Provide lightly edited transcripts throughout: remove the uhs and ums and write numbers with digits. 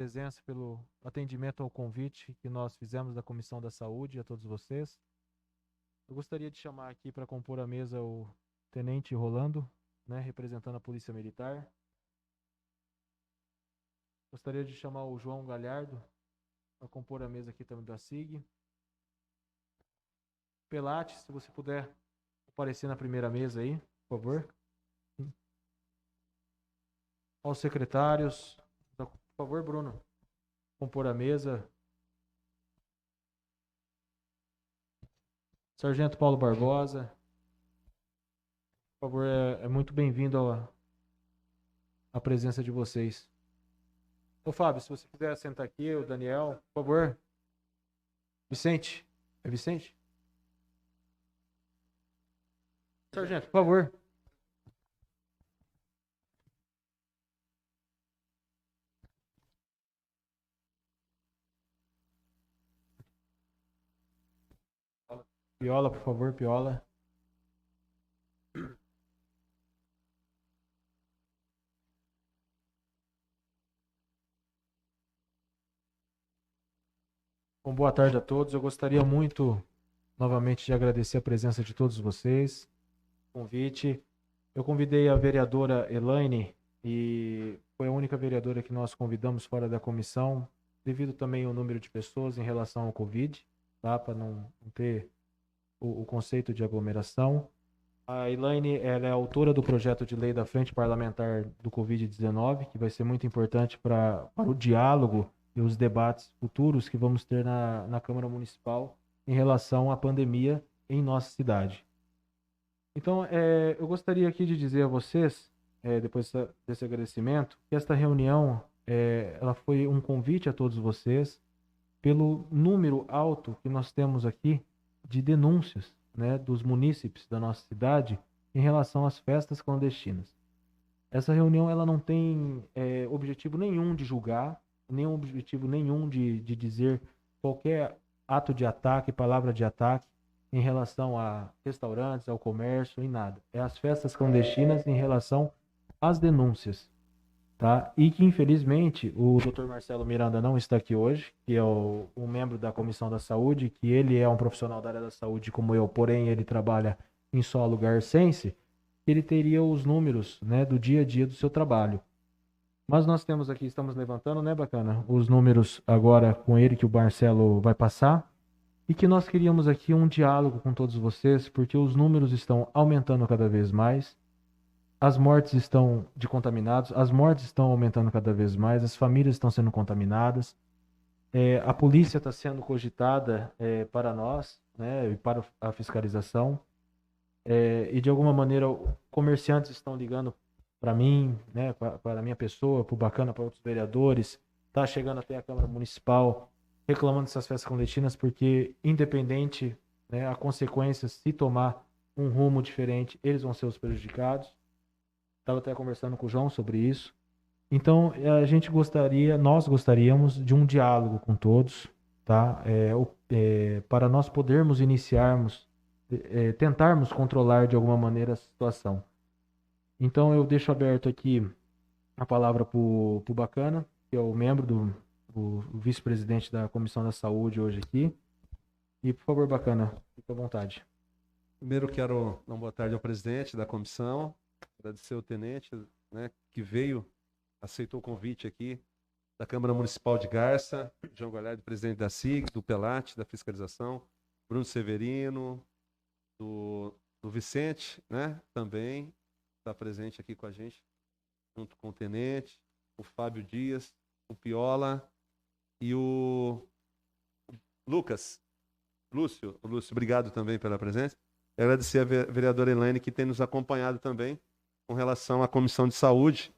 presença, pelo atendimento ao convite que nós fizemos da Comissão da Saúde, a todos vocês. Eu gostaria de chamar aqui para compor a mesa o Tenente Rolando, né, representando a Polícia Militar. Gostaria de chamar o João Galhardo para compor a mesa aqui também da SIG. Pelate, se você puder aparecer na primeira mesa aí, por favor. Aos secretários, por favor, Bruno, compor a mesa. Sargento Paulo Barbosa, por favor, é muito bem-vindo a presença de vocês. Ô Fábio, se você quiser sentar aqui, o Daniel, por favor. Vicente, é Vicente? Sargento, por favor. Piola, por favor, Piola. Bom, boa tarde a todos. Eu gostaria muito, novamente, de agradecer a presença de todos vocês. Convite. Eu convidei a vereadora Elaine e foi a única vereadora que nós convidamos fora da comissão, devido também ao número de pessoas em relação ao Covid, tá? Para não ter o conceito de aglomeração. A Elaine, ela é autora do projeto de lei da Frente Parlamentar do Covid-19, que vai ser muito importante para o diálogo e os debates futuros que vamos ter na Câmara Municipal em relação à pandemia em nossa cidade. Então, eu gostaria aqui de dizer a vocês, depois desse agradecimento, que esta reunião ela foi um convite a todos vocês pelo número alto que nós temos aqui de denúncias, né, dos munícipes da nossa cidade em relação às festas clandestinas. Essa reunião ela não tem objetivo nenhum de julgar, nem objetivo nenhum de dizer qualquer ato de ataque, palavra de ataque em relação a restaurantes, ao comércio, em nada. É as festas clandestinas em relação às denúncias, tá? E que infelizmente o Dr. Marcelo Miranda não está aqui hoje, que é um membro da Comissão da Saúde, que ele é um profissional da área da saúde como eu, porém ele trabalha em solo garcense, ele teria os números, né, do dia a dia do seu trabalho. Mas nós temos aqui, estamos levantando, né, bacana, os números agora com ele que o Marcelo vai passar. E que nós queríamos aqui um diálogo com todos vocês, porque os números estão aumentando cada vez mais, as mortes estão de contaminados, as mortes estão aumentando cada vez mais, as famílias estão sendo contaminadas, a polícia está sendo cogitada para nós, né, e para a fiscalização, e de alguma maneira comerciantes estão ligando para mim, né, para a minha pessoa, para o Bacana, para outros vereadores, está chegando até a Câmara Municipal, reclamando dessas festas clandestinas, porque independente, né, a consequência, se tomar um rumo diferente, eles vão ser os prejudicados. Estava até conversando com o João sobre isso. Então, nós gostaríamos de um diálogo com todos, tá? Para nós podermos iniciarmos, tentarmos controlar de alguma maneira a situação. Então, eu deixo aberto aqui a palavra para o Bacana, que é o membro o vice-presidente da Comissão da Saúde hoje aqui. E, por favor, Bacana, fique à vontade. Primeiro quero dar uma boa tarde ao presidente da comissão, agradecer ao tenente, né, que veio, aceitou o convite aqui da Câmara Municipal de Garça, João Galhardo, presidente da SIG, do Pelate, da fiscalização, Bruno Severino, do Vicente, né, também está presente aqui com a gente, junto com o tenente, o Fábio Dias, o Piola e o Lúcio, obrigado também pela presença. E agradecer a vereadora Elaine, que tem nos acompanhado também com relação à Comissão de Saúde,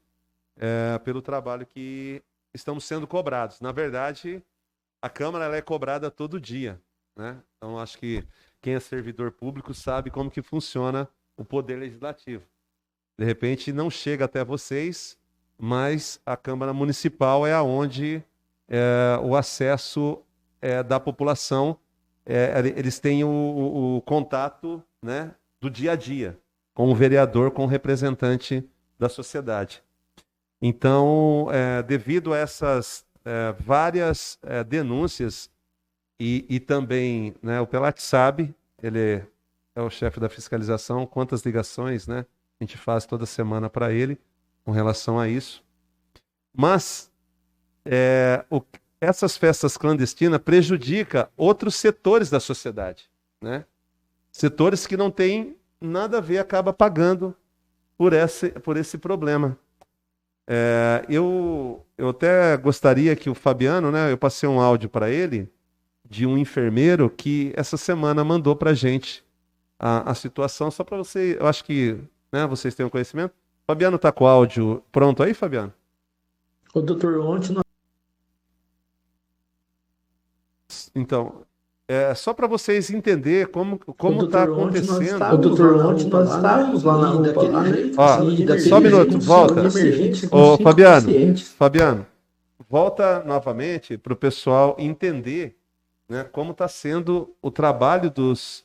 pelo trabalho que estamos sendo cobrados. Na verdade, a Câmara ela é cobrada todo dia, né? Então, acho que quem é servidor público sabe como que funciona o poder legislativo. De repente, não chega até vocês, mas a Câmara Municipal é aonde o acesso da população, eles têm o contato, né, do dia a dia com o vereador, com o representante da sociedade. Então, devido a essas várias denúncias e também, né, o Pelati sabe, ele é o chefe da fiscalização, quantas ligações, né, a gente faz toda semana para ele com relação a isso. Mas essas festas clandestinas prejudicam outros setores da sociedade, né? Setores que não têm nada a ver, acaba pagando por esse problema. Eu até gostaria que o Fabiano, né, eu passei um áudio para ele de um enfermeiro que essa semana mandou para a gente a situação, só para você, eu acho que, né, vocês têm um conhecimento. Fabiano está com o áudio pronto aí, Fabiano? Ô, doutor, ontem nós... Então, só para vocês entenderem como está acontecendo. Ontem nós estávamos lá na UPA, lá, né? Só um minuto, volta. Ô, Fabiano, volta novamente para o pessoal entender, né, como está sendo o trabalho dos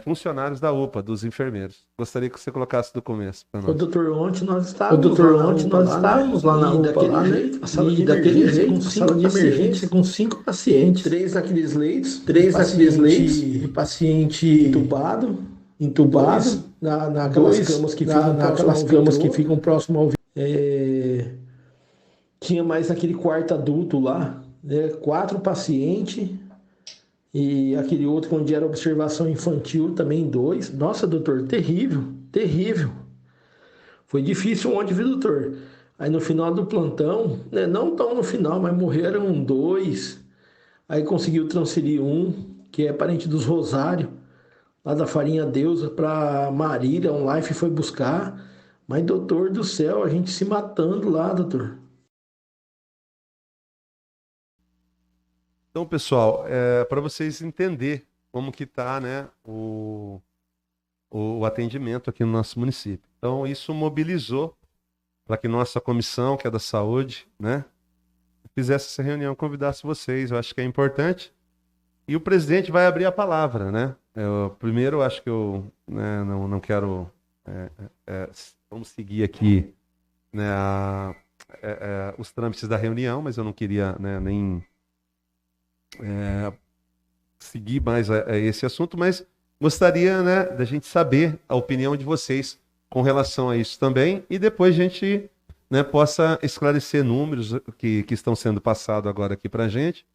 funcionários da UPA, dos enfermeiros. Gostaria que você colocasse do começo para nós. Ô, doutor, ontem nós estávamos lá na UPA, lá, né? E daquele jeito, sala de emergência com 5 pacientes. 3 naqueles leitos, de paciente entubado, naquelas camas que ficam próximo ao tinha mais aquele quarto adulto lá, né? 4 pacientes. E aquele outro onde era observação infantil também 2. Nossa, doutor, terrível, terrível. Foi difícil ontem, viu, doutor? Aí no final do plantão, né, não tão no final, mas morreram 2. Aí conseguiu transferir um, que é parente dos Rosário, lá da Farinha Deusa, para Marília, um life foi buscar. Mas, doutor do céu, a gente se matando lá, doutor. Então, pessoal, para vocês entenderem como que está, né, o atendimento aqui no nosso município. Então, isso mobilizou para que nossa comissão, que é da saúde, né, fizesse essa reunião, convidasse vocês. Eu acho que é importante. E o presidente vai abrir a palavra, né? Primeiro, acho que eu, né, não quero... vamos seguir aqui, né, os trâmites da reunião, mas eu não queria, né, nem... seguir mais esse assunto, mas gostaria, né, da gente saber a opinião de vocês com relação a isso também, e depois a gente, né, possa esclarecer números que estão sendo passados agora aqui para a gente,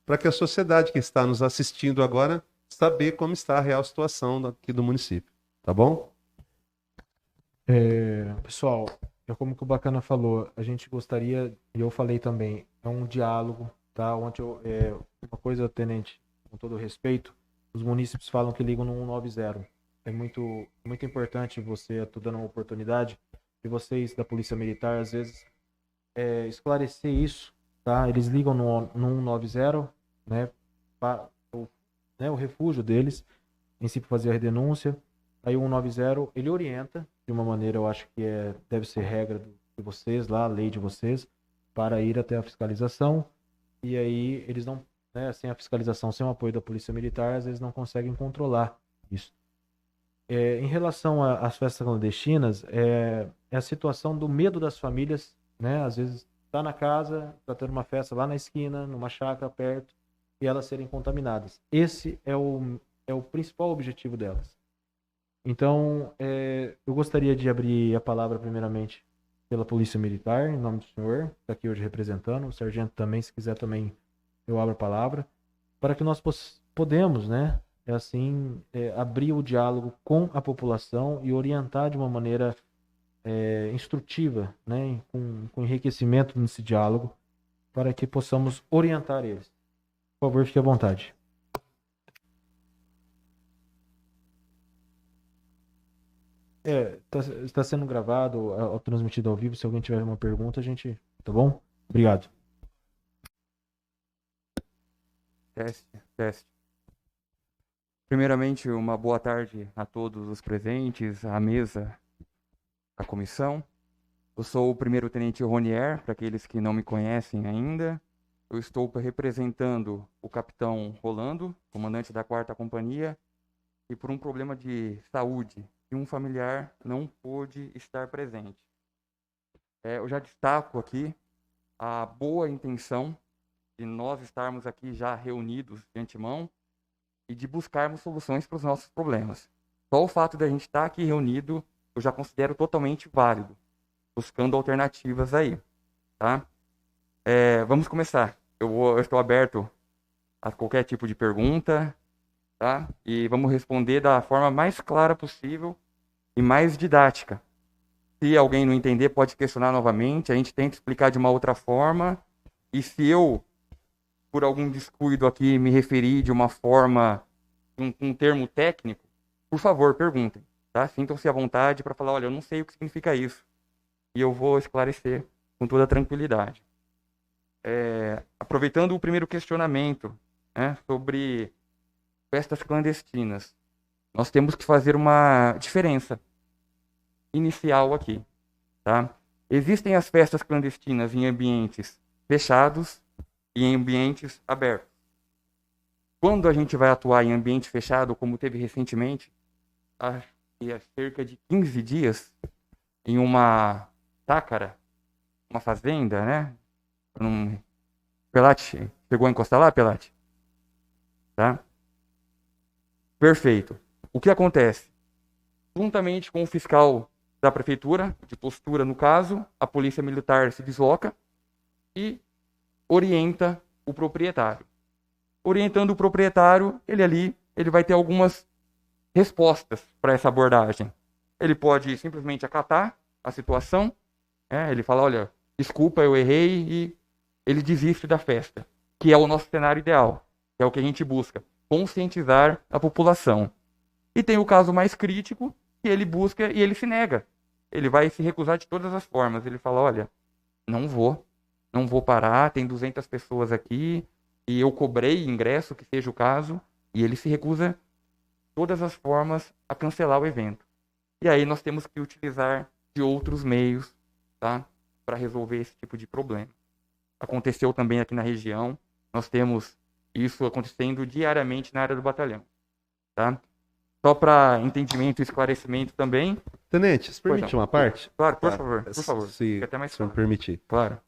para que a sociedade que está nos assistindo agora saber como está a real situação aqui do município. Tá bom? Pessoal, como que o Bacana falou, a gente gostaria, e eu falei também, é um diálogo, tá? Ontem uma coisa, tenente, com todo respeito, os munícipes falam que ligam no 190. É muito importante você, tô dando uma oportunidade, de vocês da Polícia Militar, às vezes, esclarecer isso, tá? Eles ligam no 190, né? O refúgio deles, em si, fazer a denúncia. Aí o 190, ele orienta, de uma maneira, eu acho que deve ser regra de vocês lá, a lei de vocês, para ir até a fiscalização. E aí eles não, né, sem a fiscalização, sem o apoio da Polícia Militar, às vezes não conseguem controlar isso. Em relação às festas clandestinas, é a situação do medo das famílias, né? Às vezes está na casa, está tendo uma festa lá na esquina, numa chácara perto, e elas serem contaminadas. Esse é o principal objetivo delas. Então, eu gostaria de abrir a palavra primeiramente pela Polícia Militar, em nome do senhor, está aqui hoje representando, o sargento também, se quiser também eu abro a palavra, para que nós podemos, né, abrir o diálogo com a população e orientar de uma maneira instrutiva, né, com enriquecimento nesse diálogo, para que possamos orientar eles. Por favor, fique à vontade. Está sendo gravado, transmitido ao vivo. Se alguém tiver uma pergunta, a gente... Tá bom? Obrigado. Teste. Primeiramente, uma boa tarde a todos os presentes, à mesa da comissão. Eu sou o primeiro-tenente Ronier, para aqueles que não me conhecem ainda. Eu estou representando o capitão Rolando, comandante da 4ª Companhia, e por um problema de saúde, e um familiar não pôde estar presente. Eu já destaco aqui a boa intenção de nós estarmos aqui já reunidos de antemão e de buscarmos soluções para os nossos problemas. Só o fato de a gente estar aqui reunido, eu já considero totalmente válido, buscando alternativas aí, tá? Vamos começar. Eu estou aberto a qualquer tipo de pergunta, tá? E vamos responder da forma mais clara possível e mais didática. Se alguém não entender, pode questionar novamente, a gente tenta explicar de uma outra forma, e se eu, por algum descuido aqui, me referir de uma forma, um termo técnico, por favor, perguntem, tá? Sintam-se à vontade para falar, olha, eu não sei o que significa isso, e eu vou esclarecer com toda tranquilidade. Aproveitando o primeiro questionamento, né, sobre festas clandestinas, nós temos que fazer uma diferença inicial aqui, tá? Existem as festas clandestinas em ambientes fechados e em ambientes abertos. Quando a gente vai atuar em ambiente fechado, como teve recentemente, há cerca de 15 dias, em uma chácara, uma fazenda, né? Pelati, chegou a encostar lá, Pelati? Tá? Perfeito. O que acontece? Juntamente com o fiscal da prefeitura, de postura no caso, a polícia militar se desloca e orienta o proprietário. Orientando o proprietário, ele vai ter algumas respostas para essa abordagem. Ele pode simplesmente acatar a situação, ele fala, olha, desculpa, eu errei, e ele desiste da festa, que é o nosso cenário ideal, que é o que a gente busca, conscientizar a população. E tem o caso mais crítico, que ele busca e ele se nega. Ele vai se recusar de todas as formas. Ele fala, olha, não vou parar, tem 200 pessoas aqui, e eu cobrei ingresso, que seja o caso, e ele se recusa de todas as formas a cancelar o evento. E aí nós temos que utilizar de outros meios, tá, para resolver esse tipo de problema. Aconteceu também aqui na região, nós temos isso acontecendo diariamente na área do batalhão, tá? Só para entendimento e esclarecimento também. Tenente, se permite uma parte? Claro, por favor. Se até mais me permitir. Claro.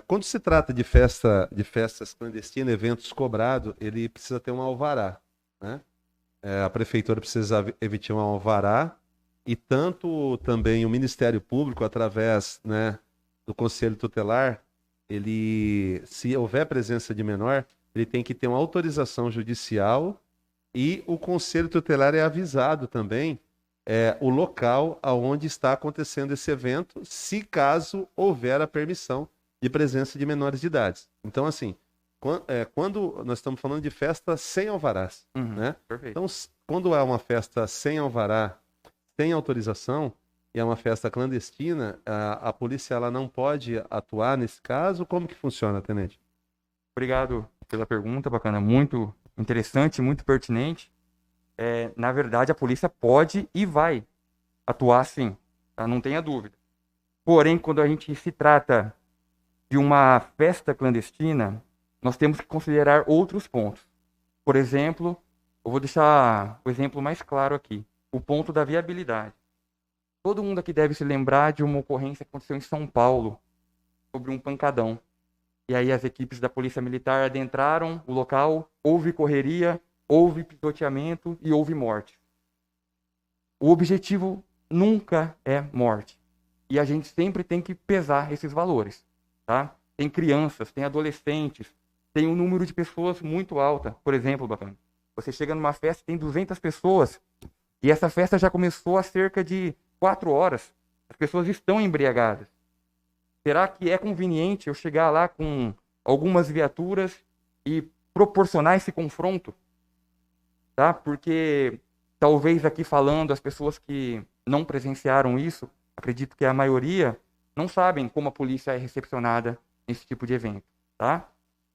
Quando se trata de festas clandestinas, eventos cobrados, ele precisa ter um alvará, né? A prefeitura precisa emitir um alvará, e tanto também o Ministério Público, através, né, do Conselho Tutelar, se houver presença de menor, ele tem que ter uma autorização judicial, e o Conselho Tutelar é avisado também o local aonde está acontecendo esse evento, se caso houver a permissão de presença de menores de idade. Então, assim, quando nós estamos falando de festa sem alvarás, né? Perfeito. Então, quando é uma festa sem alvará, sem autorização, e é uma festa clandestina, a polícia ela não pode atuar nesse caso? Como que funciona, tenente? Obrigado pela pergunta, bacana, muito interessante, muito pertinente. Na verdade, a polícia pode e vai atuar sim, tá? Não tenha dúvida. Porém, quando a gente se trata de uma festa clandestina, nós temos que considerar outros pontos. Por exemplo, eu vou deixar o exemplo mais claro aqui, o ponto da viabilidade. Todo mundo aqui deve se lembrar de uma ocorrência que aconteceu em São Paulo, sobre um pancadão. E aí as equipes da Polícia Militar adentraram o local, houve correria, houve pisoteamento e houve morte. O objetivo nunca é morte. E a gente sempre tem que pesar esses valores, tá? Tem crianças, tem adolescentes, tem um número de pessoas muito alta. Por exemplo, bacana, você chega numa festa, tem 200 pessoas, e essa festa já começou há cerca de 4 horas. As pessoas estão embriagadas. Será que é conveniente eu chegar lá com algumas viaturas e proporcionar esse confronto? Tá? Porque talvez aqui falando, as pessoas que não presenciaram isso, acredito que a maioria, não sabem como a polícia é recepcionada nesse tipo de evento. Tá?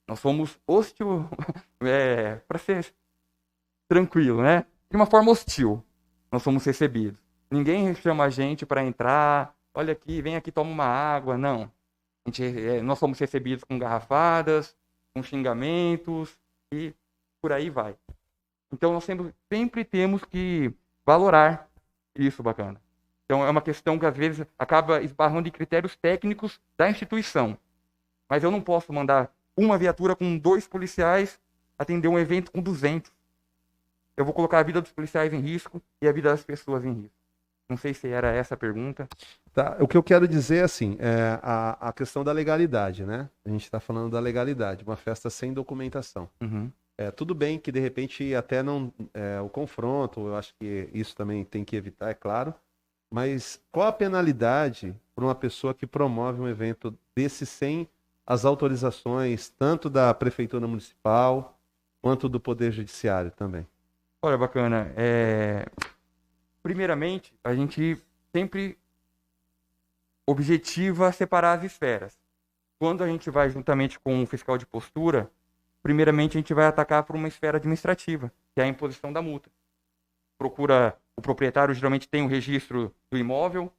Nós somos hostil, para ser tranquilo, né? De uma forma hostil, nós somos recebidos. Ninguém chama a gente para entrar, olha aqui, vem aqui, toma uma água. Não. Nós somos recebidos com garrafadas, com xingamentos e por aí vai. Então nós sempre temos que valorar isso, bacana. Então é uma questão que às vezes acaba esbarrando em critérios técnicos da instituição. Mas eu não posso mandar uma viatura com 2 policiais atender um evento com 200. Eu vou colocar a vida dos policiais em risco e a vida das pessoas em risco. Não sei se era essa a pergunta. Tá, o que eu quero dizer, assim, é a questão da legalidade, né? A gente está falando da legalidade, uma festa sem documentação. Uhum. Tudo bem que, de repente, até não... o confronto, eu acho que isso também tem que evitar, é claro. Mas qual a penalidade para uma pessoa que promove um evento desse sem as autorizações, tanto da Prefeitura Municipal, quanto do Poder Judiciário também? Olha, bacana. Primeiramente, a gente sempre objetiva separar as esferas. Quando a gente vai juntamente com o fiscal de postura, primeiramente a gente vai atacar por uma esfera administrativa, que é a imposição da multa. Procura o proprietário, geralmente tem o registro do imóvel,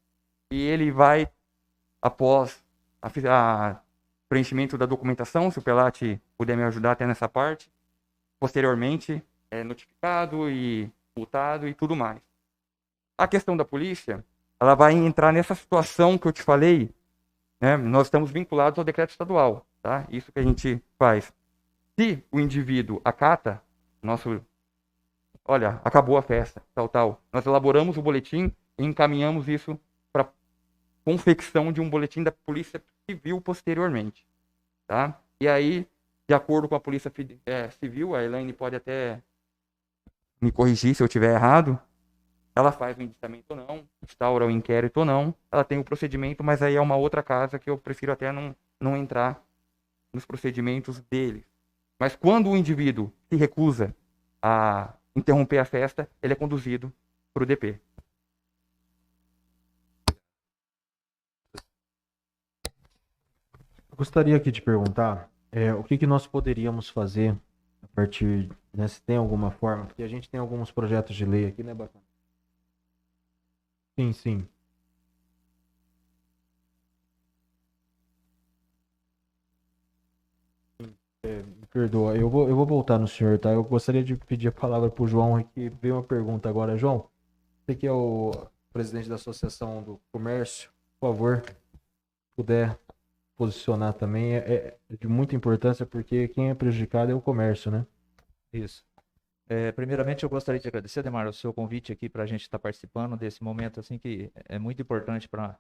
e ele vai, após a preenchimento da documentação, se o Pelati puder me ajudar até nessa parte, posteriormente é notificado e multado e tudo mais. A questão da polícia, ela vai entrar nessa situação que eu te falei, né? Nós estamos vinculados ao decreto estadual, tá? Isso que a gente faz. Se o indivíduo acata, olha, acabou a festa, tal. Nós elaboramos o boletim e encaminhamos isso para confecção de um boletim da Polícia Civil posteriormente, tá? E aí, de acordo com a Polícia Civil, a Elaine pode até me corrigir se eu estiver errado, ela faz o indiciamento ou não, instaura o inquérito ou não, ela tem o procedimento, mas aí é uma outra casa que eu prefiro até não entrar nos procedimentos deles. Mas quando o indivíduo se recusa a interromper a festa, ele é conduzido para o DP. Eu gostaria aqui de perguntar o que nós poderíamos fazer a partir, né, se tem alguma forma, porque a gente tem alguns projetos de lei aqui, né, Bacana? Sim. Me perdoa, eu vou voltar no senhor, tá? Eu gostaria de pedir a palavra para o João, que veio uma pergunta agora. João, você que é o presidente da Associação do Comércio, por favor, puder posicionar também, é de muita importância, porque quem é prejudicado é o comércio, né? Isso. Primeiramente, eu gostaria de agradecer, Ademar, o seu convite aqui para a gente estar participando desse momento assim que é muito importante para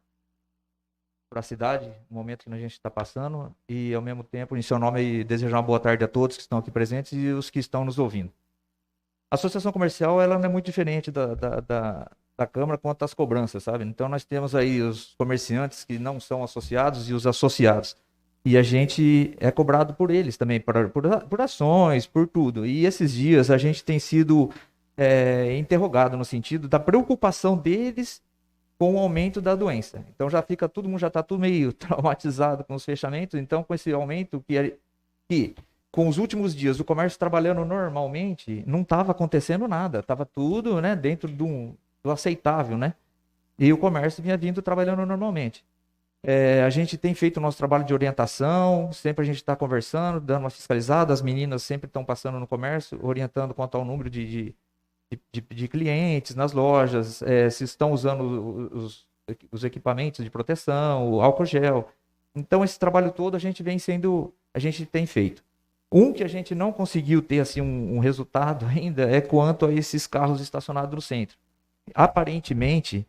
a cidade, o momento que a gente está passando, e ao mesmo tempo, em seu nome, desejar uma boa tarde a todos que estão aqui presentes e os que estão nos ouvindo. A associação comercial, ela não é muito diferente da Câmara quanto às cobranças, sabe? Então, nós temos aí os comerciantes que não são associados e os associados. E a gente é cobrado por eles também, por ações, por tudo. E esses dias a gente tem sido interrogado no sentido da preocupação deles com o aumento da doença. Então todo mundo já está tudo meio traumatizado com os fechamentos. Então, com esse aumento que com os últimos dias o comércio trabalhando normalmente, não estava acontecendo nada. Estava tudo, né, dentro do aceitável, né? E o comércio vinha vindo trabalhando normalmente. A gente tem feito o nosso trabalho de orientação, sempre a gente está conversando, dando uma fiscalizada, as meninas sempre estão passando no comércio, orientando quanto ao número de clientes nas lojas, se estão usando os equipamentos de proteção, o álcool gel. Então, esse trabalho todo a gente tem feito. Que a gente não conseguiu ter assim, um resultado ainda é quanto a esses carros estacionados no centro. Aparentemente,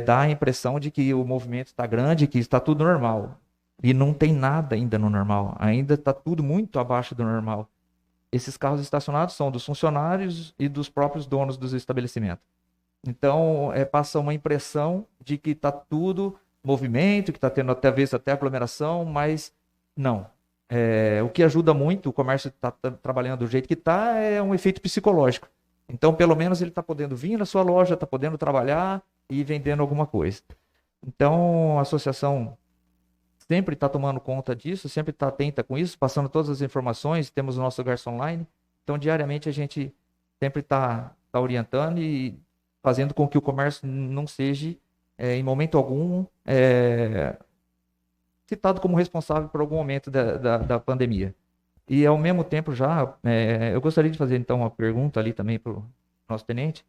dá a impressão de que o movimento está grande, que está tudo normal. E não tem nada ainda no normal. Ainda está tudo muito abaixo do normal. Esses carros estacionados são dos funcionários e dos próprios donos dos estabelecimentos. Então, passa uma impressão de que está tudo movimento, que está tendo até aglomeração, mas não. O que ajuda muito o comércio está trabalhando do jeito que está é um efeito psicológico. Então, pelo menos ele está podendo vir na sua loja, está podendo trabalhar e vendendo alguma coisa. Então, a associação sempre está tomando conta disso, sempre está atenta com isso, passando todas as informações, temos o nosso garçom online. Então, diariamente, a gente sempre está orientando e fazendo com que o comércio não seja, em momento algum, citado como responsável por algum momento da pandemia. E, ao mesmo tempo, eu gostaria de fazer, então, uma pergunta ali também para o nosso tenente.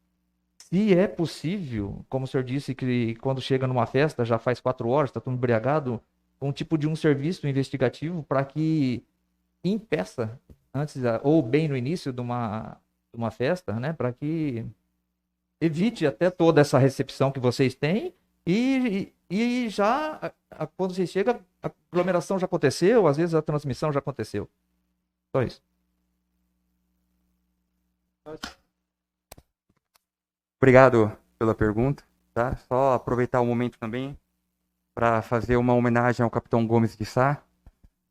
Se é possível, como o senhor disse, que quando chega numa festa, já faz 4 horas, está tudo embriagado, um tipo de um serviço investigativo para que impeça ou bem no início de uma festa, né, para que evite até toda essa recepção que vocês têm e já quando você chega, a aglomeração já aconteceu, às vezes a transmissão já aconteceu. Só isso. Obrigado pela pergunta, tá? Só aproveitar o momento também para fazer uma homenagem ao Capitão Gomes de Sá,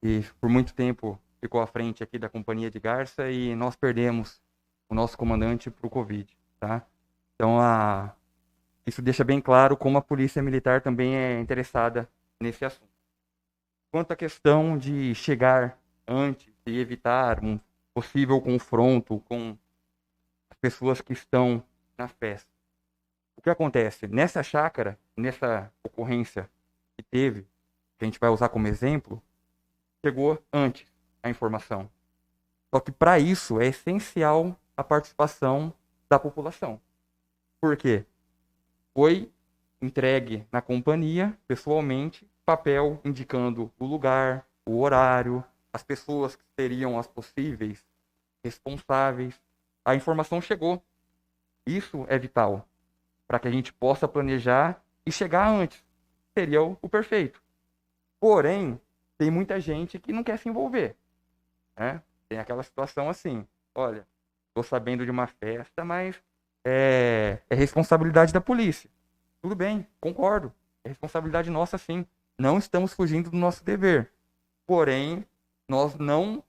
que por muito tempo ficou à frente aqui da Companhia de Garça e nós perdemos o nosso comandante para o Covid, tá? Então, isso deixa bem claro como a Polícia Militar também é interessada nesse assunto. Quanto à questão de chegar antes e evitar um possível confronto com as pessoas que estão na festa. O que acontece? Nessa chácara, nessa ocorrência que teve, que a gente vai usar como exemplo, chegou antes a informação. Só que para isso é essencial a participação da população. Por quê? Foi entregue na companhia, pessoalmente, papel indicando o lugar, o horário, as pessoas que seriam as possíveis responsáveis. A informação chegou. Isso é vital para que a gente possa planejar e chegar antes. Seria o perfeito. Porém, tem muita gente que não quer se envolver, né? Tem aquela situação assim, olha, estou sabendo de uma festa, mas é responsabilidade da polícia. Tudo bem, concordo. É responsabilidade nossa, sim. Não estamos fugindo do nosso dever. Porém, nós não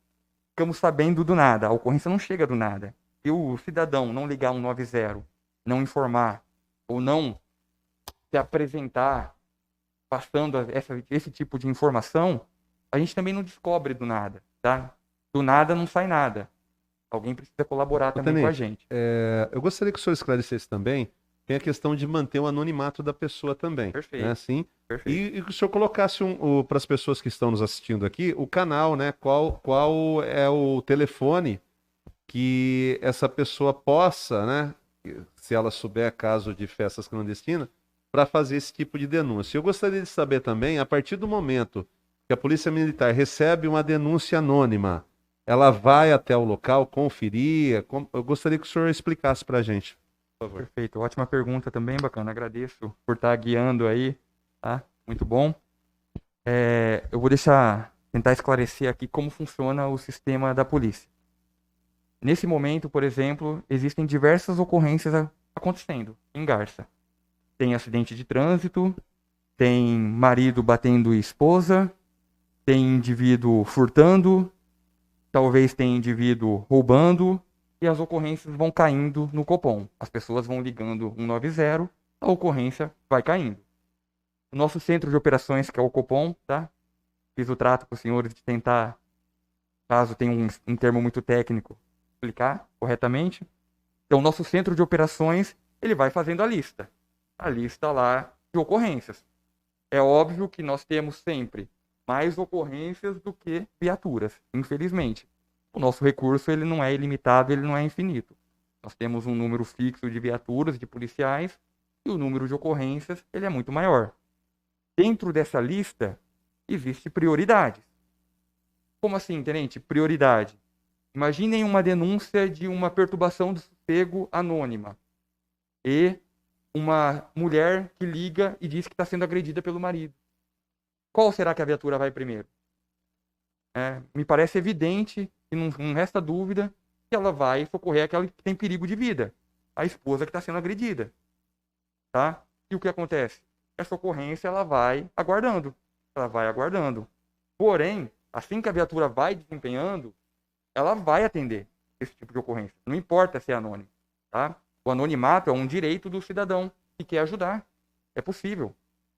ficamos sabendo do nada. A ocorrência não chega do nada. Se o cidadão não ligar 190, não informar, ou não se apresentar passando esse tipo de informação, a gente também não descobre do nada, tá? Do nada não sai nada. Alguém precisa colaborar também com a gente. Eu gostaria que o senhor esclarecesse também, tem a questão de manter o anonimato da pessoa também. Perfeito. Né, assim? Perfeito. E que o senhor colocasse para as pessoas que estão nos assistindo aqui, o canal, né? Qual é o telefone que essa pessoa possa, né? Se ela souber caso de festas clandestinas, para fazer esse tipo de denúncia. Eu gostaria de saber também, a partir do momento que a Polícia Militar recebe uma denúncia anônima, ela vai até o local conferir? Eu gostaria que o senhor explicasse para a gente, por favor. Perfeito, ótima pergunta também, bacana. Agradeço por estar guiando aí, tá? Muito bom. Eu vou tentar esclarecer aqui como funciona o sistema da polícia. Nesse momento, por exemplo, existem diversas ocorrências acontecendo em Garça. Tem acidente de trânsito, tem marido batendo esposa, tem indivíduo furtando, talvez tem indivíduo roubando, e as ocorrências vão caindo no Copom. As pessoas vão ligando 190, a ocorrência vai caindo. O nosso centro de operações, que é o Copom, tá? Fiz o trato com os senhores de tentar, caso tenha um termo muito técnico, explicar corretamente. Então, o nosso centro de operações, ele vai fazendo a lista lá de ocorrências. É óbvio que nós temos sempre mais ocorrências do que viaturas, infelizmente. O nosso recurso ele não é ilimitado, ele não é infinito. Nós temos um número fixo de viaturas, de policiais, e o número de ocorrências ele é muito maior. Dentro dessa lista, existe prioridades. Como assim, tenente? Prioridade. Imaginem uma denúncia de uma perturbação do sossego anônima e uma mulher que liga e diz que está sendo agredida pelo marido. Qual será que a viatura vai primeiro? Me parece evidente, e não resta dúvida, que ela vai socorrer aquela que tem perigo de vida, a esposa que está sendo agredida. Tá? E o que acontece? Essa ocorrência ela vai aguardando. Porém, assim que a viatura vai desempenhando, ela vai atender esse tipo de ocorrência. Não importa se é anônimo. Tá? O anonimato é um direito do cidadão que quer ajudar. É possível.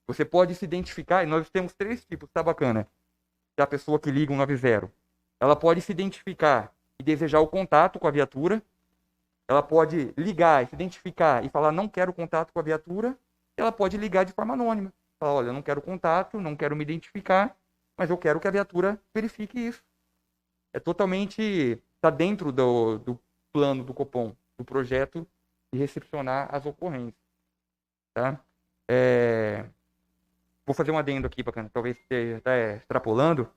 Você pode se identificar, e nós temos 3 tipos, tá bacana? Da pessoa que liga 190. Ela pode se identificar e desejar o contato com a viatura. Ela pode ligar, se identificar e falar não quero contato com a viatura. Ela pode ligar de forma anônima. Falar, olha, eu não quero contato, não quero me identificar, mas eu quero que a viatura verifique isso. É totalmente, está dentro do plano do Copom, do projeto de recepcionar as ocorrências. Tá? Vou fazer um adendo aqui, bacana, talvez esteja extrapolando.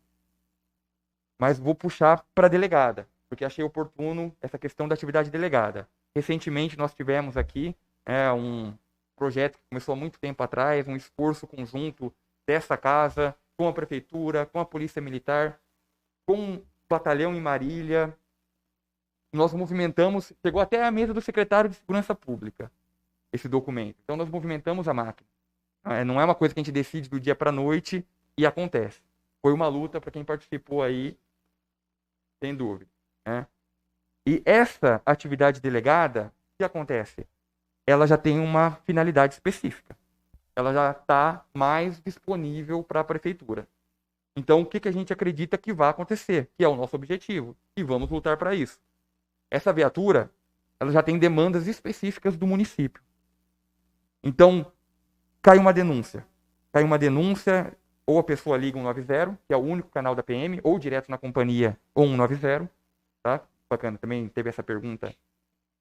mas vou puxar para a delegada, porque achei oportuno essa questão da atividade delegada. Recentemente nós tivemos aqui um projeto que começou há muito tempo atrás, um esforço conjunto dessa casa, com a prefeitura, com a polícia militar, com o batalhão em Marília. Nós movimentamos, chegou até a mesa do secretário de Segurança Pública, esse documento. Então nós movimentamos a máquina. Não é uma coisa que a gente decide do dia para a noite e acontece. Foi uma luta para quem participou aí, sem dúvida, né? E essa atividade delegada, o que acontece? Ela já tem uma finalidade específica. Ela já está mais disponível para a prefeitura. Então, o que a gente acredita que vai acontecer? Que é o nosso objetivo. E vamos lutar para isso. Essa viatura, ela já tem demandas específicas do município. Então, cai uma denúncia. Ou a pessoa liga 190, que é o único canal da PM, ou direto na companhia, ou 190, tá? Bacana, também teve essa pergunta,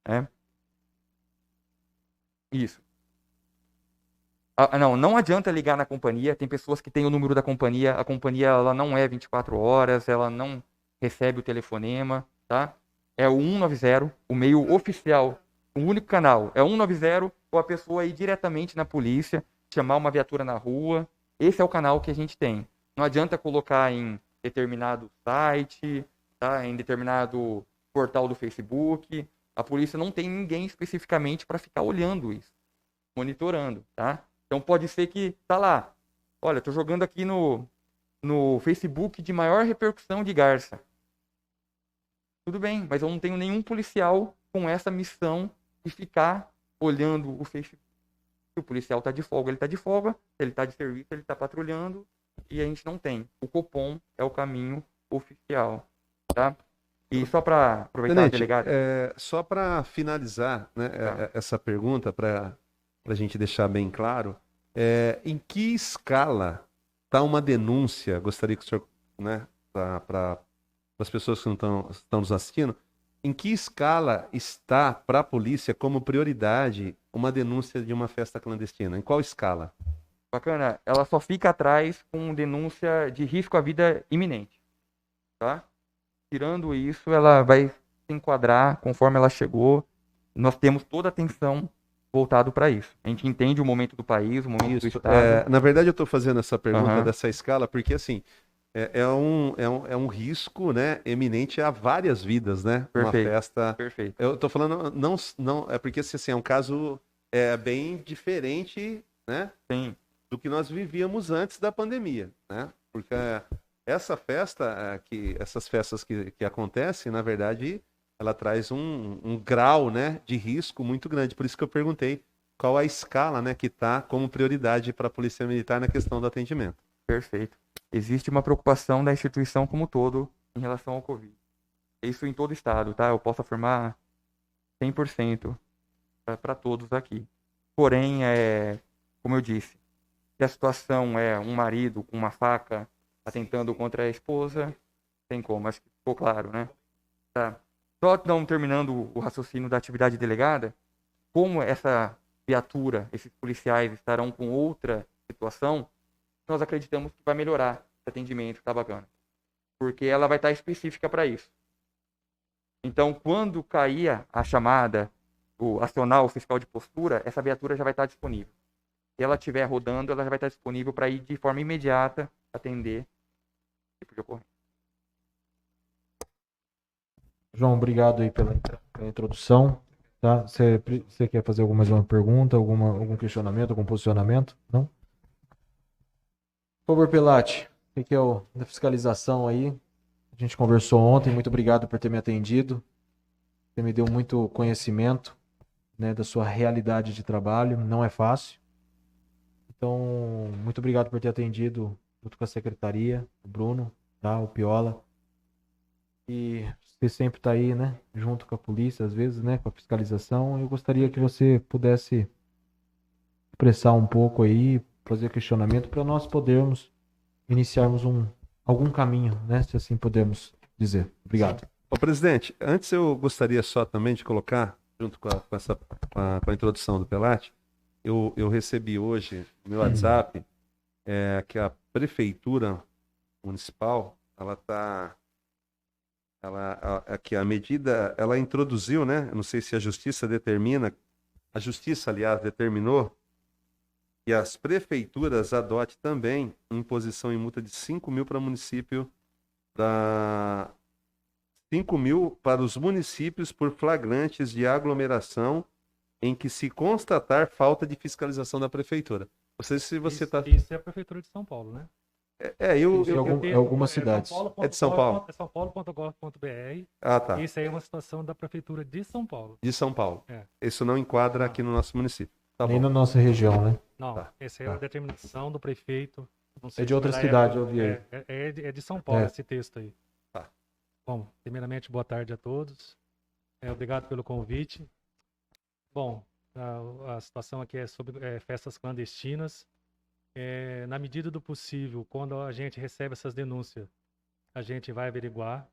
né? Isso. Não adianta ligar na companhia, tem pessoas que têm o número da companhia, a companhia ela não é 24 horas, ela não recebe o telefonema, tá? É o 190, o meio oficial, o único canal, é 190, ou a pessoa ir diretamente na polícia, chamar uma viatura na rua, esse é o canal que a gente tem. Não adianta colocar em determinado site, tá? Em determinado portal do Facebook, a polícia não tem ninguém especificamente para ficar olhando isso, monitorando, tá? Então pode ser que tá lá, olha, tô jogando aqui no Facebook de maior repercussão de Garça. Tudo bem, mas eu não tenho nenhum policial com essa missão de ficar olhando o Facebook. Se o policial tá de folga, ele tá de folga. Se ele tá de serviço, ele tá patrulhando. E a gente não tem. O Copom é o caminho oficial, tá? E só para aproveitar, Tenente, delegado. só para finalizar, né, Tá. essa pergunta, para a gente deixar bem claro, em que escala está uma denúncia? Gostaria que o senhor, né, para as pessoas que não estão nos assistindo, em que escala está para a polícia como prioridade uma denúncia de uma festa clandestina? Em qual escala? Bacana, ela só fica atrás com denúncia de risco à vida iminente, tá? Tirando isso, ela vai se enquadrar conforme ela chegou. Nós temos toda a atenção voltado para isso. A gente entende o momento do país, o momento do estado. Na verdade, eu estou fazendo essa pergunta Aham. dessa escala porque, assim, é um risco, né, eminente a várias vidas, né? Uma Perfeito. festa. Perfeito. Eu estou falando, não, é porque assim, é um caso bem diferente, né, Sim. do que nós vivíamos antes da pandemia, né? Porque essa festa, essas festas que acontecem, na verdade, ela traz um grau, né, de risco muito grande. Por isso que eu perguntei qual a escala, né, que está como prioridade para a Polícia Militar na questão do atendimento. Perfeito. Existe uma preocupação da instituição como um todo em relação ao Covid. Isso em todo o estado, tá? Eu posso afirmar 100% para todos aqui. Porém, como eu disse, se a situação é um marido com uma faca atentando contra a esposa, tem como, acho que ficou claro, né? Tá. Só não terminando o raciocínio da atividade delegada, como essa viatura, esses policiais estarão com outra situação, nós acreditamos que vai melhorar esse atendimento, tá bacana. Porque ela vai estar específica para isso. Então, quando cair a chamada, acionar o fiscal de postura, essa viatura já vai estar disponível. Se ela estiver rodando, ela já vai estar disponível para ir de forma imediata atender esse tipo de ocorrência. João, obrigado aí pela introdução. Tá? Você quer fazer mais uma pergunta, algum questionamento, algum posicionamento? Não? Por favor, Pelati, o que é da fiscalização aí? A gente conversou ontem, muito obrigado por ter me atendido. Você me deu muito conhecimento, né, da sua realidade de trabalho, não é fácil. Então, muito obrigado por ter atendido junto com a secretaria, o Bruno, tá, o Piola. E você sempre está aí, né, junto com a polícia, às vezes, né, com a fiscalização. Eu gostaria que você pudesse expressar um pouco aí, fazer questionamento para nós podermos iniciarmos algum caminho, né, se assim podemos dizer. Obrigado. Ô, presidente, antes eu gostaria só também de colocar, junto com a introdução do Pelati, eu recebi hoje no meu WhatsApp que a Prefeitura Municipal, ela está que a medida, ela introduziu, né? Eu não sei se a justiça determina, a justiça, aliás, determinou que as prefeituras adotem também imposição em multa de 5 mil para município, para 5 mil para os municípios por flagrantes de aglomeração em que se constatar falta de fiscalização da prefeitura. Não sei se você está... Isso é a Prefeitura de São Paulo, né? É algumas cidades. É de São Paulo. É sãopaulo.gov.br. Ah, tá. Isso aí é uma situação da Prefeitura de São Paulo. De São Paulo. É. Isso não enquadra Não. aqui no nosso município. Tá Nem bom. na nossa região, né? Não, Tá. essa é a determinação do prefeito. Não sei É de se outra foi da cidade, época- eu vi aí. É de São Paulo É. esse texto aí. Tá. Bom, primeiramente, boa tarde a todos. Obrigado pelo convite. Bom, a situação aqui é sobre festas clandestinas. Na medida do possível, quando a gente recebe essas denúncias, a gente vai averiguar.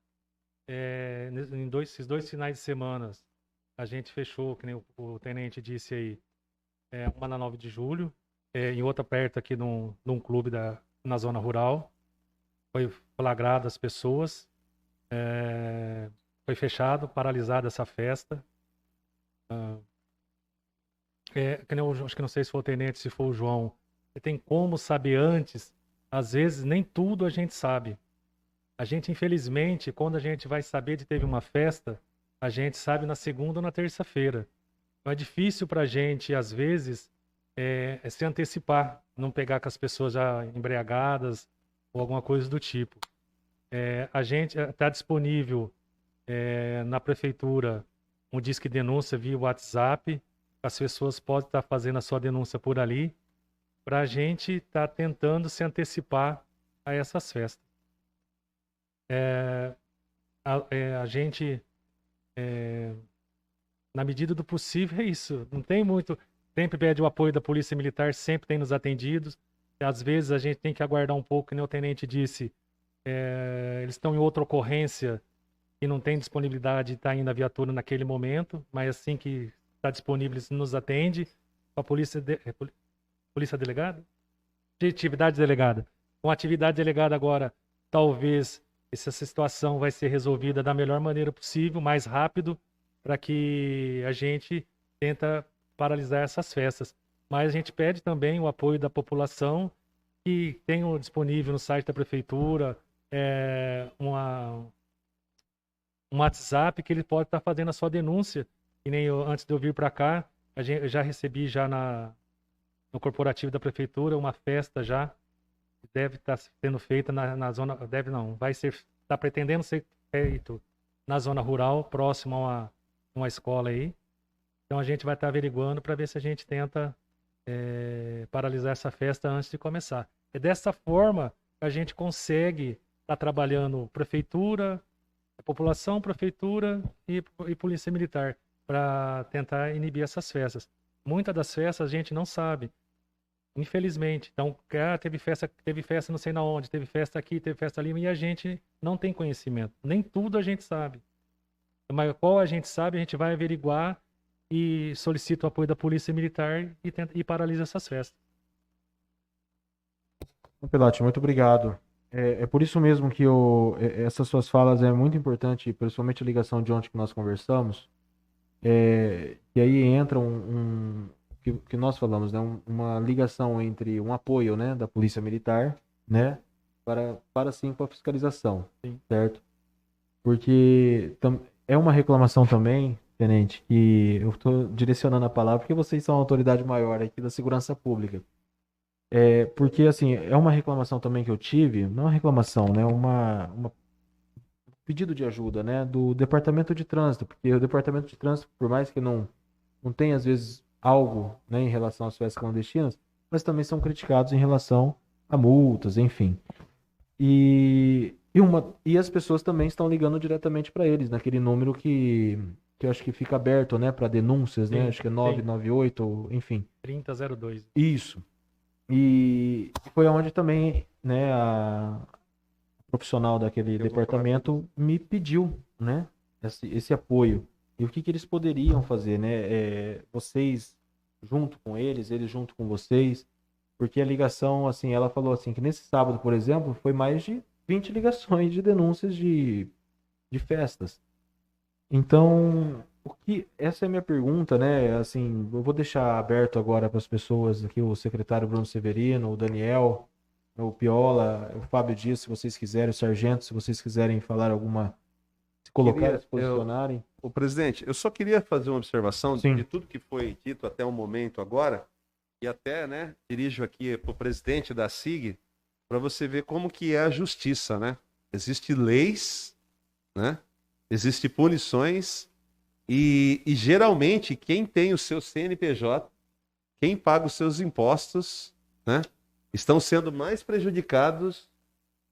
Esses 2 finais de semana, a gente fechou, que nem o tenente disse aí, uma na 9 de julho, em outra perto aqui num clube na zona rural. Foi flagrado as pessoas, foi fechado, paralisada essa festa. Que nem acho que não sei se foi o tenente, se foi o João. Tem como saber antes? Às vezes nem tudo a gente sabe. A gente, infelizmente, quando a gente vai saber de teve uma festa, a gente sabe na segunda ou na terça-feira. Então é difícil para a gente, às vezes, se antecipar, não pegar com as pessoas já embriagadas ou alguma coisa do tipo. A gente está disponível na prefeitura um disque denúncia via WhatsApp. As pessoas podem estar fazendo a sua denúncia por ali, para a gente estar tentando se antecipar a essas festas. A gente, na medida do possível, é isso. Não tem muito. Sempre pede o apoio da Polícia Militar, sempre tem nos atendidos. Às vezes a gente tem que aguardar um pouco, como o tenente disse. Eles estão em outra ocorrência e não tem disponibilidade de estar indo a viatura naquele momento, mas assim que está disponível, eles nos atende. A polícia delegada? De atividade delegada. Com a atividade delegada agora, talvez essa situação vai ser resolvida da melhor maneira possível, mais rápido, para que a gente tenta paralisar essas festas. Mas a gente pede também o apoio da população, que tenham disponível no site da prefeitura um WhatsApp que ele pode estar fazendo a sua denúncia. E nem antes de eu vir para cá, eu já recebi já no corporativo da prefeitura uma festa já que deve estar sendo feita na zona, deve não, vai ser, está pretendendo ser feito na zona rural, próximo a uma escola aí. Então a gente vai estar averiguando para ver se a gente tenta paralisar essa festa antes de começar. É dessa forma que a gente consegue estar trabalhando prefeitura, população, prefeitura e polícia militar para tentar inibir essas festas. Muitas das festas a gente não sabe, infelizmente. Então, teve festa não sei na onde, teve festa aqui, teve festa ali, e a gente não tem conhecimento. Nem tudo a gente sabe. Mas qual a gente sabe, a gente vai averiguar e solicita o apoio da Polícia Militar e paralisa essas festas. Pelati, muito obrigado. É por isso mesmo que essas suas falas é muito importante, principalmente a ligação de ontem que nós conversamos, e aí entra que nós falamos, né, uma ligação entre um apoio, né, da Polícia Militar, né, para sim com a fiscalização, Sim. certo? Porque é uma reclamação também, tenente, que eu estou direcionando a palavra porque vocês são a autoridade maior aqui da segurança pública. Porque, assim, é uma reclamação também que eu tive, não uma reclamação, né, um pedido de ajuda, né, do Departamento de Trânsito, porque o Departamento de Trânsito, por mais que não tenha, às vezes, algo, né, em relação às festas clandestinas, mas também são criticados em relação a multas, enfim. E as pessoas também estão ligando diretamente para eles, naquele número que eu acho que fica aberto, né, para denúncias, né, Sim, acho que é 998, enfim. 3002. Isso. E foi onde também, né, a profissional daquele departamento me pediu, né, esse apoio. E o que eles poderiam fazer, né? Vocês junto com eles junto com vocês, porque a ligação, assim, ela falou assim que nesse sábado, por exemplo, foi mais de 20 ligações de denúncias de de festas. Então, essa é a minha pergunta, né? Assim, eu vou deixar aberto agora para as pessoas aqui, o secretário Bruno Severino, o Daniel, o Piola, o Fábio Dias, se vocês quiserem, o Sargento, se vocês quiserem falar alguma, se colocar, se posicionarem. O presidente, eu só queria fazer uma observação Sim. de tudo que foi dito até o momento agora, e até, né, dirijo aqui para o presidente da SIG, para você ver como que é a justiça, né? Existem leis, né? Existem punições, e geralmente quem tem o seu CNPJ, quem paga os seus impostos, né, estão sendo mais prejudicados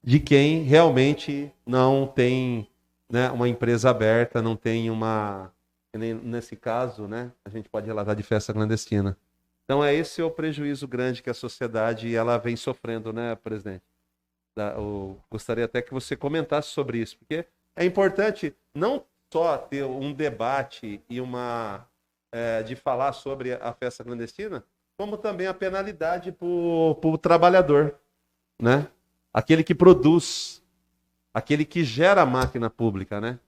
de quem realmente não tem, né, uma empresa aberta, não tem uma, nesse caso, né, a gente pode relatar de festa clandestina. Então esse é o prejuízo grande que a sociedade ela vem sofrendo, né, presidente? Eu gostaria até que você comentasse sobre isso, porque é importante não só ter um debate e de falar sobre a festa clandestina, como também a penalidade para o trabalhador, né? Aquele que produz, aquele que gera a máquina pública, né?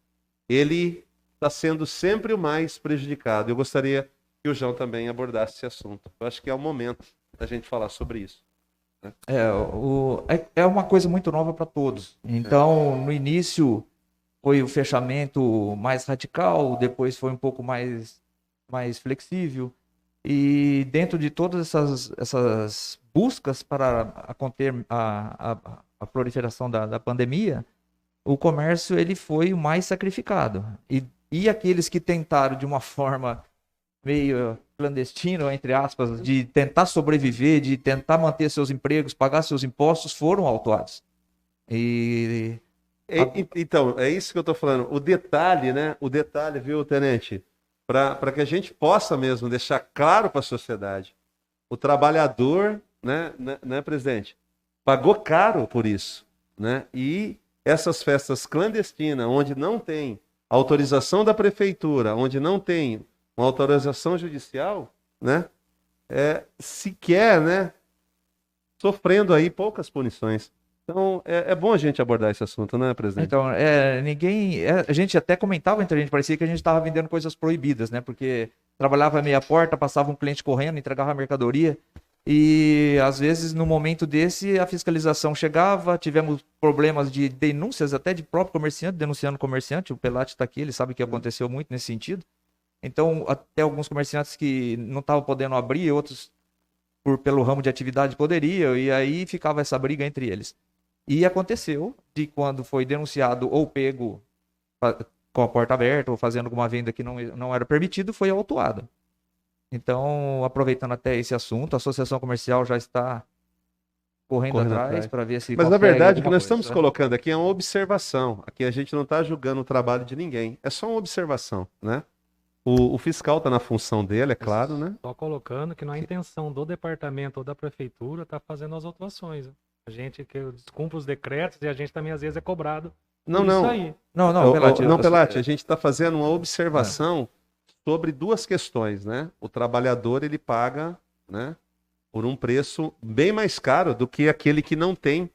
Ele está sendo sempre o mais prejudicado. Eu gostaria que o João também abordasse esse assunto. Eu acho que é o momento da gente falar sobre isso. Né? É uma coisa muito nova para todos. Então, no início foi o fechamento mais radical, depois foi um pouco mais flexível. E dentro de todas essas buscas para conter a proliferação da pandemia, o comércio ele foi o mais sacrificado. E aqueles que tentaram de uma forma meio clandestina, entre aspas, de tentar sobreviver, de tentar manter seus empregos, pagar seus impostos, foram autuados. Então, é isso que eu estou falando. O detalhe, né? O detalhe, viu, tenente? Para que a gente possa mesmo deixar claro para a sociedade. O trabalhador, né, presidente, pagou caro por isso, né? E essas festas clandestinas, onde não tem autorização da prefeitura, onde não tem uma autorização judicial, né? Sequer, né? Sofrendo aí poucas punições. Então, é bom a gente abordar esse assunto, né, presidente? Então, a gente até comentava entre a gente, parecia que a gente estava vendendo coisas proibidas, né? Porque trabalhava à meia porta, passava um cliente correndo, entregava a mercadoria. E, às vezes, no momento desse, a fiscalização chegava, tivemos problemas de denúncias até de próprio comerciante, denunciando o comerciante. O Pelati está aqui, ele sabe que aconteceu muito nesse sentido. Então, até alguns comerciantes que não estavam podendo abrir, outros pelo ramo de atividade poderiam, e aí ficava essa briga entre eles. E aconteceu de quando foi denunciado ou pego com a porta aberta ou fazendo alguma venda que não era permitido, foi autuado. Então, aproveitando até esse assunto, a Associação Comercial já está correndo atrás para ver se Mas na verdade o que nós coisa, estamos colocando aqui é uma observação. Aqui a gente não está julgando o trabalho de ninguém. É só uma observação, né? O fiscal está na função dele, é claro, né? Só colocando que não é a intenção do departamento ou da prefeitura tá fazendo as autuações. A gente que descumpre os decretos e a gente também às vezes é cobrado por isso aí. Não, Pelati, a gente está fazendo uma observação sobre duas questões, né? O trabalhador, ele paga, né, por um preço bem mais caro do que aquele que não tem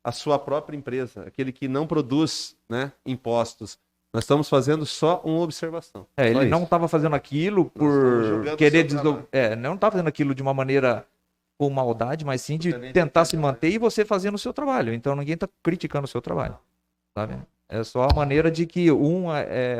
a sua própria empresa, aquele que não produz, né, impostos. Nós estamos fazendo só uma observação. Ele não estava fazendo aquilo por querer não estava fazendo aquilo de uma maneira com maldade, mas sim de tentar se manter e você fazendo o seu trabalho. Então ninguém está criticando o seu trabalho, sabe? É só a maneira de que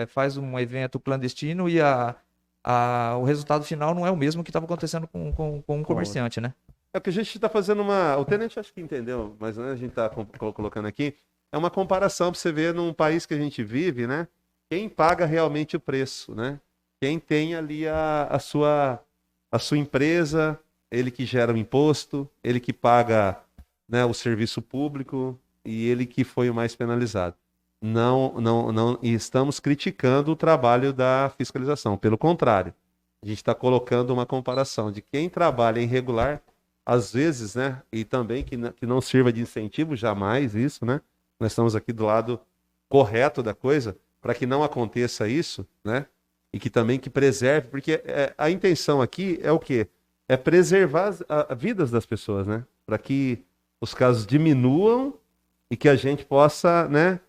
faz um evento clandestino e o resultado final não é o mesmo que estava acontecendo com um comerciante, né? É o que a gente está fazendo o tenente acho que entendeu, mas a gente está colocando aqui, é uma comparação para você ver num país que a gente vive, né? Quem paga realmente o preço, né? Quem tem ali a sua empresa, ele que gera o imposto, ele que paga, né, o serviço público e ele que foi o mais penalizado. Não estamos criticando o trabalho da fiscalização, pelo contrário, a gente está colocando uma comparação de quem trabalha irregular, às vezes, né, e também que não sirva de incentivo, jamais isso, né? Nós estamos aqui do lado correto da coisa, para que não aconteça isso, né? E que também que preserve, porque a intenção aqui é o quê? É preservar as vidas das pessoas, né? Para que os casos diminuam e que a gente possa, né,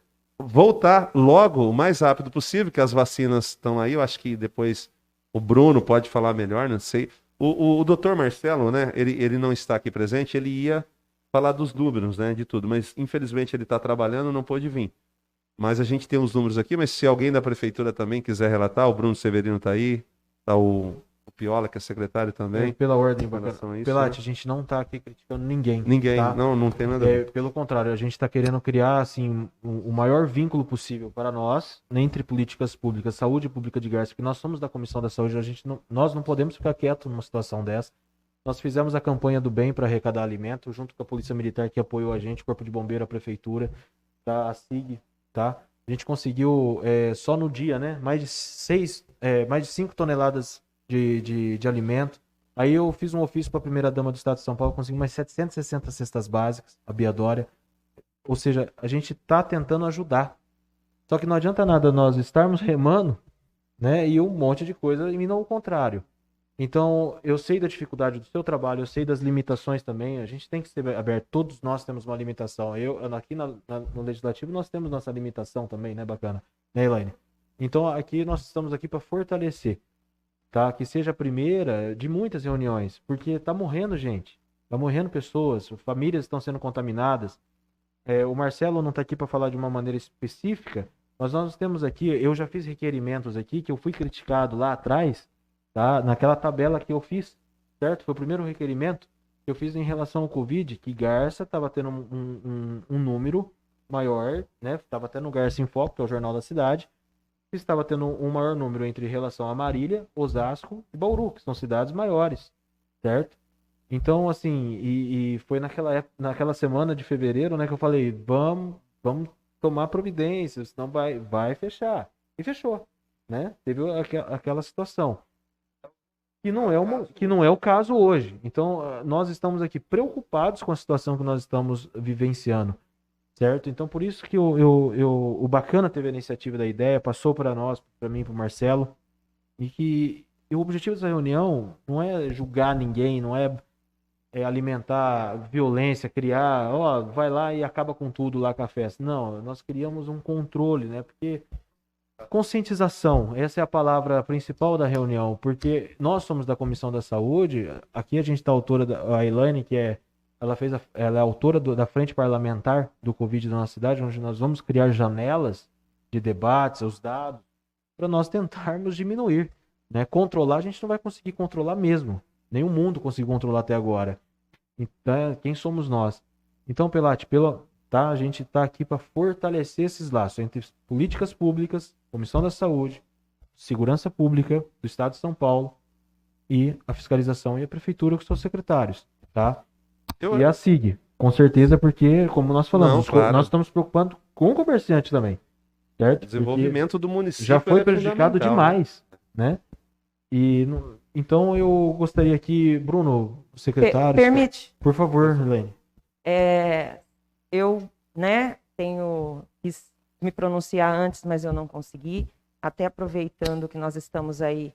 voltar logo, o mais rápido possível, que as vacinas estão aí. Eu acho que depois o Bruno pode falar melhor, não sei. O doutor Marcelo, né, ele não está aqui presente, ele ia falar dos números, né, de tudo, mas infelizmente ele está trabalhando, não pôde vir. Mas a gente tem os números aqui, mas se alguém da prefeitura também quiser relatar, o Bruno Severino está aí, está o Piola, que é secretário também. Pela ordem, Com relação a isso, Pelati, né? a gente não está aqui criticando ninguém. Ninguém, tá? não tem nada a ver. Pelo contrário, a gente está querendo criar assim, o maior vínculo possível para nós, entre políticas públicas, saúde pública de Garça, porque nós somos da Comissão da Saúde, nós não podemos ficar quietos numa situação dessa. Nós fizemos a campanha do bem para arrecadar alimento, junto com a Polícia Militar que apoiou a gente, o Corpo de Bombeiro, a Prefeitura, tá? A SIG, tá? A gente conseguiu, só no dia, né, mais de 5 toneladas de alimento. Aí eu fiz um ofício para a primeira-dama do Estado de São Paulo, consegui mais 760 cestas básicas, a Bia Dória. Ou seja, a gente está tentando ajudar. Só que não adianta nada nós estarmos remando, né, e um monte de coisa indo ao contrário. Então, eu sei da dificuldade do seu trabalho, eu sei das limitações também, a gente tem que ser aberto, todos nós temos uma limitação. Aqui no Legislativo nós temos nossa limitação também, né, bacana? Né, Elaine? Então, aqui nós estamos aqui para fortalecer, tá? Que seja a primeira de muitas reuniões, porque tá morrendo gente, tá morrendo pessoas, famílias estão sendo contaminadas. O Marcelo não está aqui para falar de uma maneira específica, mas nós temos aqui, eu já fiz requerimentos aqui, que eu fui criticado lá atrás, tá? Naquela tabela que eu fiz, certo? Foi o primeiro requerimento que eu fiz em relação ao Covid, que Garça estava tendo um número maior, né? Estava tendo o Garça em Foco, que é o jornal da cidade, que estava tendo um maior número entre relação a Marília, Osasco e Bauru, que são cidades maiores, certo? Então, assim, e foi naquela semana de fevereiro, né, que eu falei, vamos tomar providências, senão vai fechar. E fechou, né? Teve aquela situação. Que não é o caso hoje. Então, nós estamos aqui preocupados com a situação que nós estamos vivenciando, certo? Então, por isso que o Bacana teve a iniciativa da ideia, passou para nós, para mim, para o Marcelo, e o objetivo dessa reunião não é julgar ninguém, não é alimentar violência, criar, vai lá e acaba com tudo lá com a festa. Não, nós criamos um controle, né? Porque conscientização, essa é a palavra principal da reunião, porque nós somos da Comissão da Saúde, aqui a gente está a autora, a Elaine, ela é autora da Frente Parlamentar do Covid da nossa cidade, onde nós vamos criar janelas de debates, os dados, para nós tentarmos diminuir, né? Controlar, a gente não vai conseguir controlar mesmo, nenhum mundo conseguiu controlar até agora. Então, quem somos nós? Então, Pelati, tá? A gente está aqui para fortalecer esses laços entre políticas públicas, Comissão da Saúde, Segurança Pública do Estado de São Paulo e a fiscalização e a prefeitura que são secretários, tá? E a SIG, com certeza, porque, como nós falamos, claro. nós estamos preocupando com o comerciante também, certo? O desenvolvimento do município já foi prejudicado fundamental, demais, né? Então eu gostaria que, Bruno, o secretário... Permite? Por favor, Elaine. Eu, né, quis me pronunciar antes, mas eu não consegui. Até aproveitando que nós estamos aí,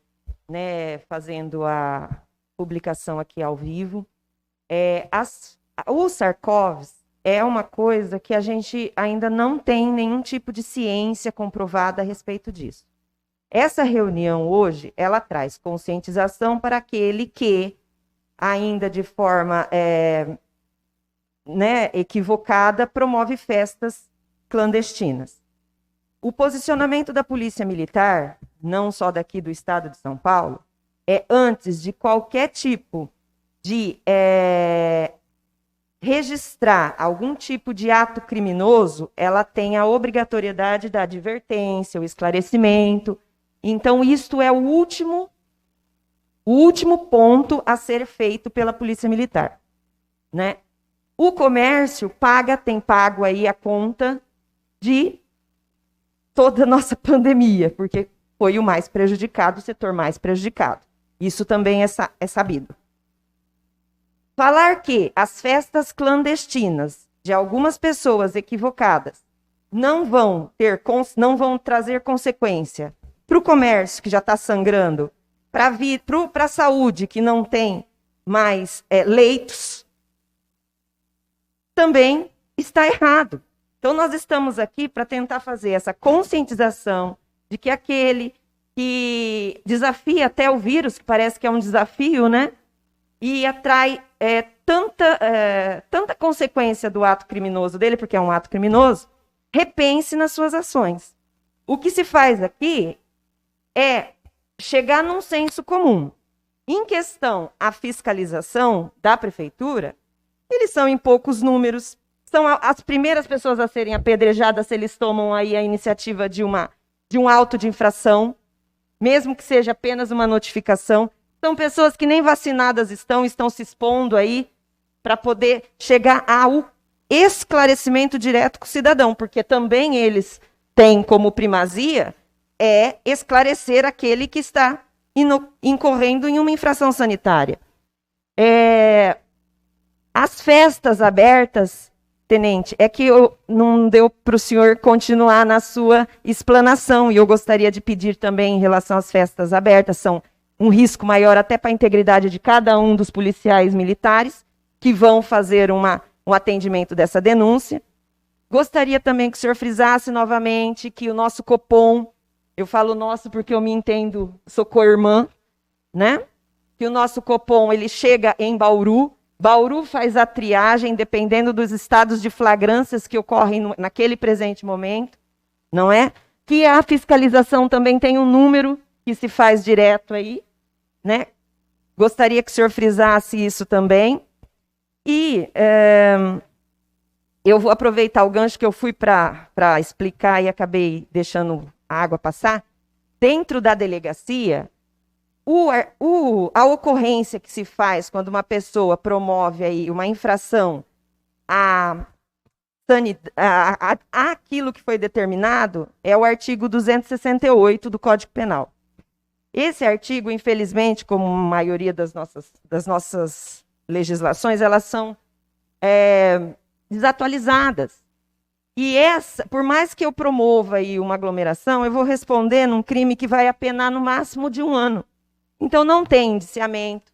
né, fazendo a publicação aqui ao vivo. O SARS-CoV é uma coisa que a gente ainda não tem nenhum tipo de ciência comprovada a respeito disso. Essa reunião hoje, ela traz conscientização para aquele que, ainda de forma equivocada, promove festas clandestinas. O posicionamento da Polícia Militar, não só daqui do Estado de São Paulo, antes de qualquer tipo de registrar algum tipo de ato criminoso, ela tem a obrigatoriedade da advertência, o esclarecimento. Então, isto é o último ponto a ser feito pela Polícia Militar, né? O comércio tem pago aí a conta de toda a nossa pandemia, porque foi o mais prejudicado, o setor mais prejudicado. Isso também é sabido. Falar que as festas clandestinas de algumas pessoas equivocadas não vão trazer consequência para o comércio, que já está sangrando, para a saúde, que não tem mais leitos, também está errado. Então, nós estamos aqui para tentar fazer essa conscientização de que aquele que desafia até o vírus, que parece que é um desafio, né? E atrai tanta consequência do ato criminoso dele, porque é um ato criminoso, repense nas suas ações. O que se faz aqui é chegar num senso comum. Em questão à fiscalização da prefeitura, eles são em poucos números, são as primeiras pessoas a serem apedrejadas se eles tomam aí a iniciativa de um auto de infração, mesmo que seja apenas uma notificação. São pessoas que nem vacinadas estão se expondo aí para poder chegar ao esclarecimento direto com o cidadão, porque também eles têm como primazia esclarecer aquele que está incorrendo em uma infração sanitária. As festas abertas, tenente, é que não deu para o senhor continuar na sua explanação, e eu gostaria de pedir também em relação às festas abertas, são um risco maior até para a integridade de cada um dos policiais militares que vão fazer um atendimento dessa denúncia. Gostaria também que o senhor frisasse novamente que o nosso Copom, eu falo nosso porque eu me entendo, sou co-irmã, né? Que o nosso Copom, ele chega em Bauru. Bauru faz a triagem dependendo dos estados de flagrâncias que ocorrem naquele presente momento, não é? Que a fiscalização também tem um número que se faz direto aí, né? Gostaria que o senhor frisasse isso também. E eu vou aproveitar o gancho que eu fui para explicar e acabei deixando a água passar. Dentro da delegacia, a ocorrência que se faz quando uma pessoa promove aí uma infração àquilo que foi determinado é o artigo 268 do Código Penal. Esse artigo, infelizmente, como a maioria das nossas legislações, elas são desatualizadas. E por mais que eu promova aí uma aglomeração, eu vou responder num crime que vai apenar no máximo de 1 ano. Então, não tem indiciamento,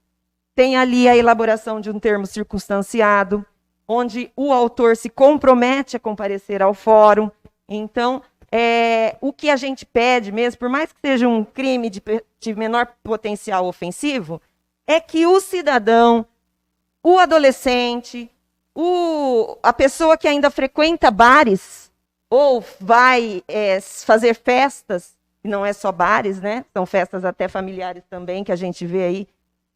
tem ali a elaboração de um termo circunstanciado, onde o autor se compromete a comparecer ao fórum. Então, o que a gente pede mesmo, por mais que seja um crime de menor potencial ofensivo, é que o cidadão, o adolescente, a pessoa que ainda frequenta bares ou vai fazer festas, e não é só bares, né? São festas até familiares também, que a gente vê aí,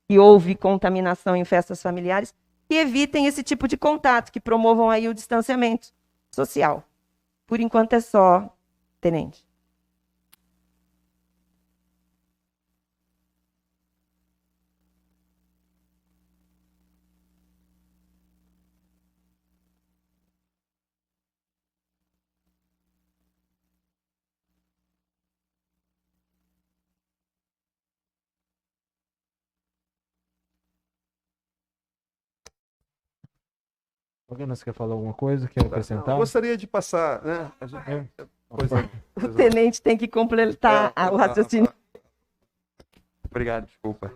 que houve contaminação em festas familiares, que evitem esse tipo de contato, que promovam aí o distanciamento social. Por enquanto é só, tenente. Alguém mais quer falar alguma coisa? Quer acrescentar? Eu gostaria de passar, né? O tenente tem que completar o raciocínio. Obrigado, desculpa.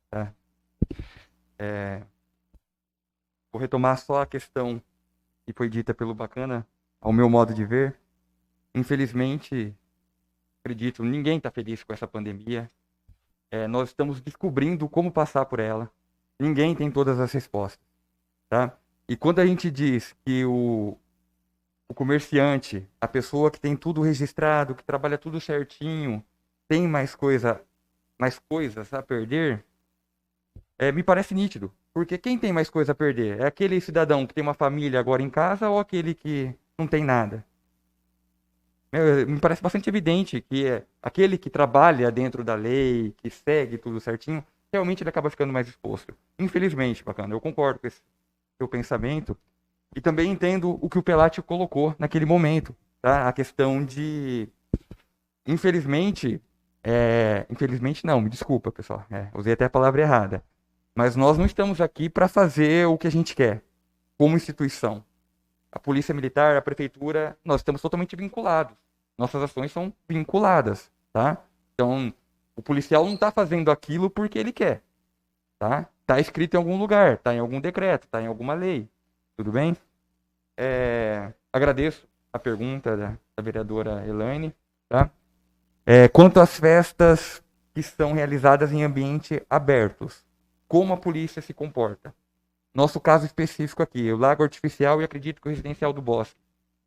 Tá. Vou retomar só a questão que foi dita pelo Bacana, ao meu modo de ver. Infelizmente, acredito, ninguém está feliz com essa pandemia. Nós estamos descobrindo como passar por ela. Ninguém tem todas as respostas, tá? E quando a gente diz que o comerciante, a pessoa que tem tudo registrado, que trabalha tudo certinho, tem mais coisas a perder, me parece nítido. Porque quem tem mais coisa a perder? É aquele cidadão que tem uma família agora em casa ou aquele que não tem nada? Me parece bastante evidente que aquele que trabalha dentro da lei, que segue tudo certinho, realmente ele acaba ficando mais exposto. Infelizmente, Bacana, eu concordo com esse seu pensamento e também entendo o que o Pelati colocou naquele momento, tá? A questão de, infelizmente não, me desculpa, pessoal, usei até a palavra errada, mas nós não estamos aqui para fazer o que a gente quer, como instituição. A Polícia Militar, a Prefeitura, nós estamos totalmente vinculados, nossas ações são vinculadas, tá? Então, o policial não está fazendo aquilo porque ele quer, tá? Está escrito em algum lugar, está em algum decreto, está em alguma lei. Tudo bem? agradeço a pergunta da vereadora Elaine, tá? Quanto às festas que são realizadas em ambiente abertos, como a polícia se comporta? Nosso caso específico aqui, o Lago Artificial e acredito que o Residencial do Bosque,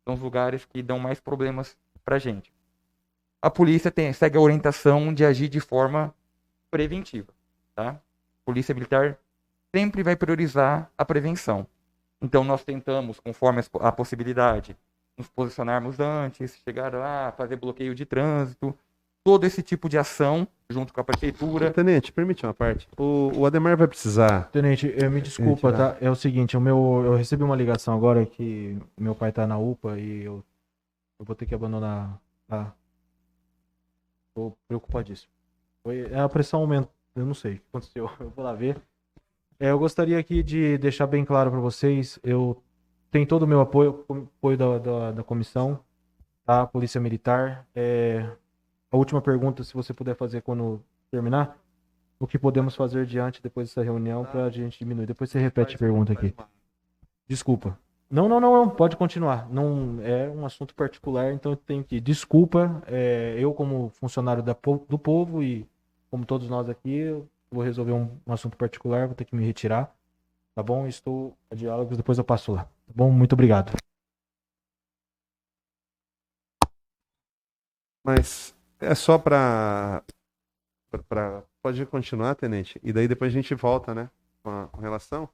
são os lugares que dão mais problemas para a gente. A polícia segue a orientação de agir de forma preventiva, tá? A Polícia Militar sempre vai priorizar a prevenção. Então, nós tentamos, conforme a possibilidade, nos posicionarmos antes, chegar lá, fazer bloqueio de trânsito, todo esse tipo de ação, junto com a prefeitura. Tenente, permite uma parte. O Ademar vai precisar. Tenente, me desculpa, tá? É o seguinte, eu recebi uma ligação agora que meu pai tá na UPA e eu vou ter que abandonar, tá? Tô preocupadíssimo. A pressão aumenta, eu não sei o que aconteceu, eu vou lá ver. Eu gostaria aqui de deixar bem claro para vocês, eu tenho todo o meu apoio da comissão, tá? Polícia Militar. A última pergunta, se você puder fazer quando terminar, o que podemos fazer diante depois dessa reunião para a gente diminuir. Depois você repete a pergunta aqui. Desculpa. Não, pode continuar. Não é um assunto particular, então eu tenho que. Desculpa, eu como funcionário do povo e como todos nós aqui, eu vou resolver um assunto particular, vou ter que me retirar, tá bom? Estou a diálogos, depois eu passo lá. Tá bom? Muito obrigado. Mas é só para pode continuar, tenente. E daí depois a gente volta, né? Com relação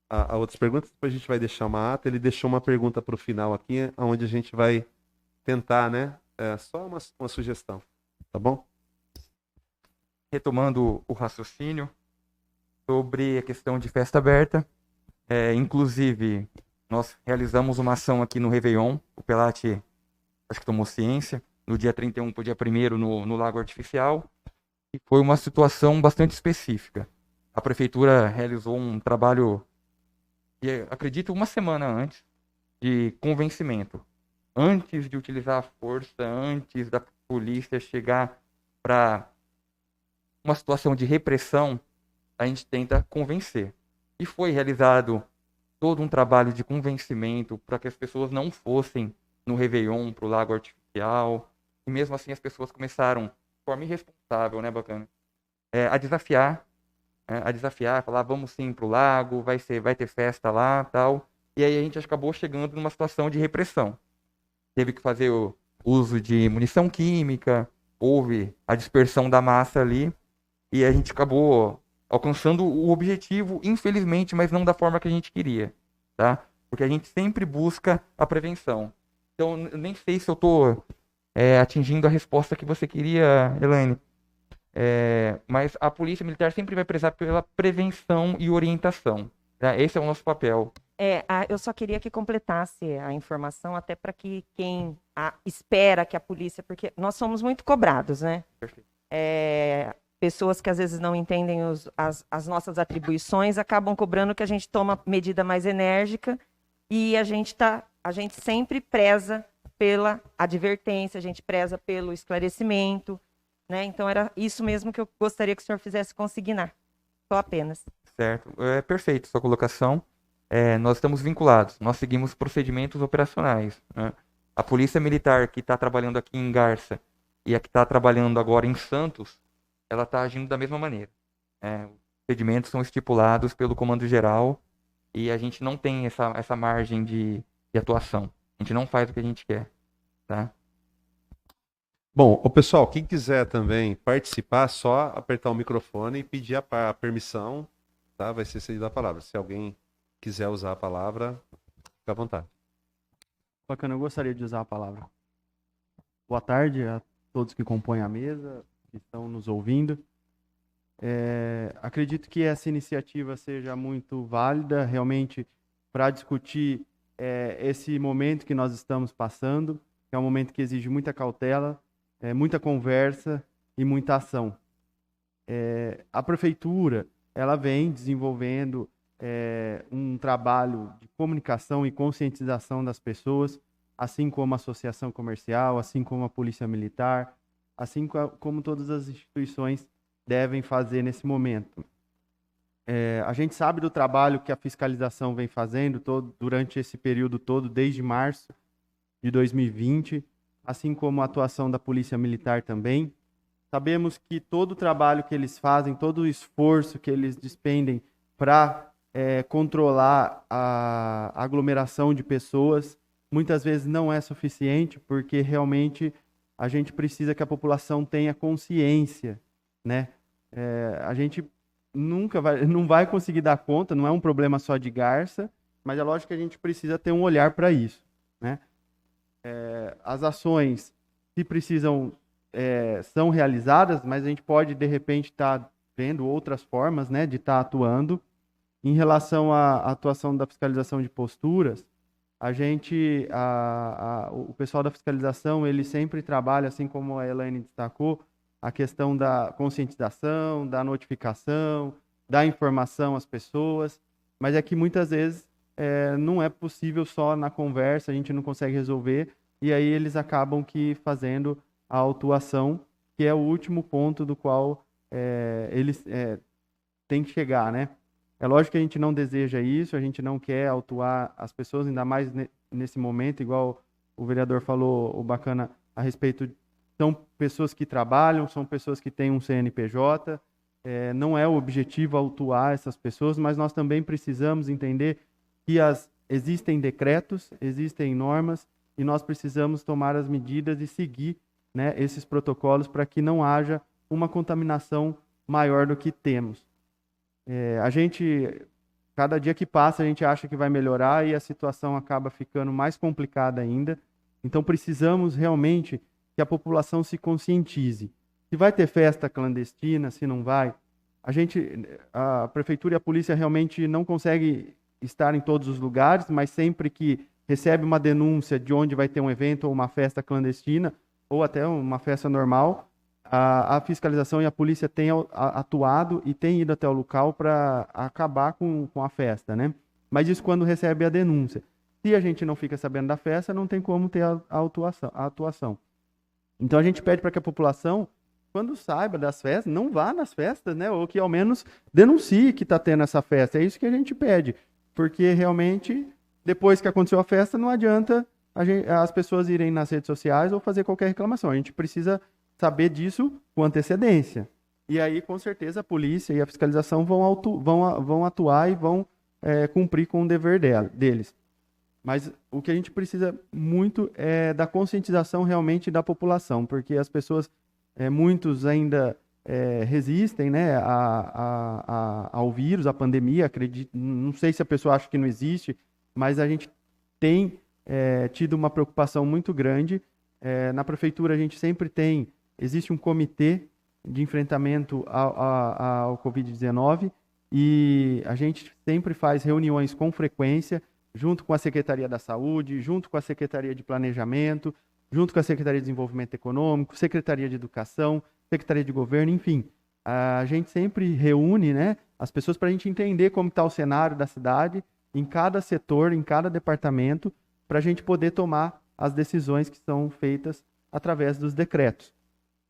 a outras perguntas. Depois a gente vai deixar uma ata. Ele deixou uma pergunta para o final aqui, onde a gente vai tentar, né? Só uma sugestão. Tá bom? Retomando o raciocínio sobre a questão de festa aberta. Inclusive, nós realizamos uma ação aqui no Réveillon. O Pelati, acho que tomou ciência. No dia 31 para o dia 1º no Lago Artificial, e foi uma situação bastante específica. A prefeitura realizou um trabalho, acredito, uma semana antes, de convencimento. Antes de utilizar a força, antes da polícia chegar para uma situação de repressão, a gente tenta convencer. E foi realizado todo um trabalho de convencimento para que as pessoas não fossem no Réveillon para o Lago Artificial. E mesmo assim as pessoas começaram, de forma irresponsável, né, bacana, a desafiar, falar, vamos sim pro lago, vai ter festa lá, tal. E aí a gente acabou chegando numa situação de repressão. Teve que fazer o uso de munição química, houve a dispersão da massa ali, e a gente acabou alcançando o objetivo, infelizmente, mas não da forma que a gente queria, tá? Porque a gente sempre busca a prevenção. Então, eu nem sei se eu tô atingindo a resposta que você queria, Elaine. Mas a Polícia Militar sempre vai prezar pela prevenção e orientação. Tá? Esse é o nosso papel. Eu só queria que completasse a informação, até para que quem espera que a polícia... Porque nós somos muito cobrados, né? Perfeito. Pessoas que às vezes não entendem as nossas atribuições acabam cobrando que a gente toma medida mais enérgica e a gente sempre preza pela advertência, a gente preza pelo esclarecimento, né? Então era isso mesmo que eu gostaria que o senhor fizesse consignar, só apenas. Certo, perfeito sua colocação. Nós estamos vinculados, nós seguimos procedimentos operacionais, né? A Polícia Militar que está trabalhando aqui em Garça e a que está trabalhando agora em Santos, ela está agindo da mesma maneira. Os procedimentos são estipulados pelo Comando Geral e a gente não tem essa margem de atuação. A gente não faz o que a gente quer, tá? Bom, o pessoal, quem quiser também participar, só apertar o microfone e pedir a permissão, tá? Vai ser cedida a palavra. Se alguém quiser usar a palavra, fica à vontade. Bacana, eu gostaria de usar a palavra. Boa tarde a todos que compõem a mesa, que estão nos ouvindo. Acredito que essa iniciativa seja muito válida, realmente, para discutir esse momento que nós estamos passando, que é um momento que exige muita cautela, muita conversa e muita ação. A prefeitura, ela vem desenvolvendo um trabalho de comunicação e conscientização das pessoas, assim como a associação comercial, assim como a polícia militar, assim como todas as instituições devem fazer nesse momento. A gente sabe do trabalho que a fiscalização vem fazendo durante esse período todo, desde março, de 2020, assim como a atuação da Polícia Militar também. Sabemos que todo o trabalho que eles fazem, todo o esforço que eles despendem para controlar a aglomeração de pessoas, muitas vezes não é suficiente, porque realmente a gente precisa que a população tenha consciência, né? A gente não vai conseguir dar conta, não é um problema só de Garça, mas é lógico que a gente precisa ter um olhar para isso, né? As ações que precisam são realizadas, mas a gente pode, de repente, estar vendo outras formas, né, de estar atuando. Em relação à atuação da fiscalização de posturas, o pessoal da fiscalização, ele sempre trabalha, assim como a Elaine destacou, a questão da conscientização, da notificação, da informação às pessoas, mas é que muitas vezes não é possível só na conversa, a gente não consegue resolver, e aí eles acabam que fazendo a autuação, que é o último ponto do qual eles têm que chegar, né? É lógico que a gente não deseja isso, a gente não quer autuar as pessoas, ainda mais nesse momento, igual o vereador falou, o bacana a respeito, são pessoas que trabalham, são pessoas que têm um CNPJ, não é o objetivo autuar essas pessoas, mas nós também precisamos entender que existem decretos, existem normas, e nós precisamos tomar as medidas e seguir, né, esses protocolos para que não haja uma contaminação maior do que temos. A gente, cada dia que passa, a gente acha que vai melhorar e a situação acaba ficando mais complicada ainda. Então, precisamos realmente que a população se conscientize. Se vai ter festa clandestina, se não vai. A prefeitura e a polícia realmente não conseguem estar em todos os lugares, mas sempre que recebe uma denúncia de onde vai ter um evento ou uma festa clandestina, ou até uma festa normal, a fiscalização e a polícia têm atuado e têm ido até o local para acabar com a festa, né? Mas isso quando recebe a denúncia. Se a gente não fica sabendo da festa, não tem como ter a atuação. Então a gente pede para que a população, quando saiba das festas, não vá nas festas, né? Ou que ao menos denuncie que está tendo essa festa. É isso que a gente pede. Porque realmente, depois que aconteceu a festa, não adianta as pessoas irem nas redes sociais ou fazer qualquer reclamação. A gente precisa saber disso com antecedência. E aí, com certeza, a polícia e a fiscalização vão atuar e vão cumprir com o dever deles. Mas o que a gente precisa muito é da conscientização realmente da população, porque as pessoas, muitos ainda resistem, né, ao vírus, à pandemia, não sei se a pessoa acha que não existe, mas a gente tem tido uma preocupação muito grande. Na prefeitura a gente sempre existe um comitê de enfrentamento ao Covid-19 e a gente sempre faz reuniões com frequência, junto com a Secretaria da Saúde, junto com a Secretaria de Planejamento, junto com a Secretaria de Desenvolvimento Econômico, Secretaria de Educação, Secretaria de Governo, enfim. A gente sempre reúne, né, as pessoas para a gente entender como está o cenário da cidade, em cada setor, em cada departamento, para a gente poder tomar as decisões que são feitas através dos decretos.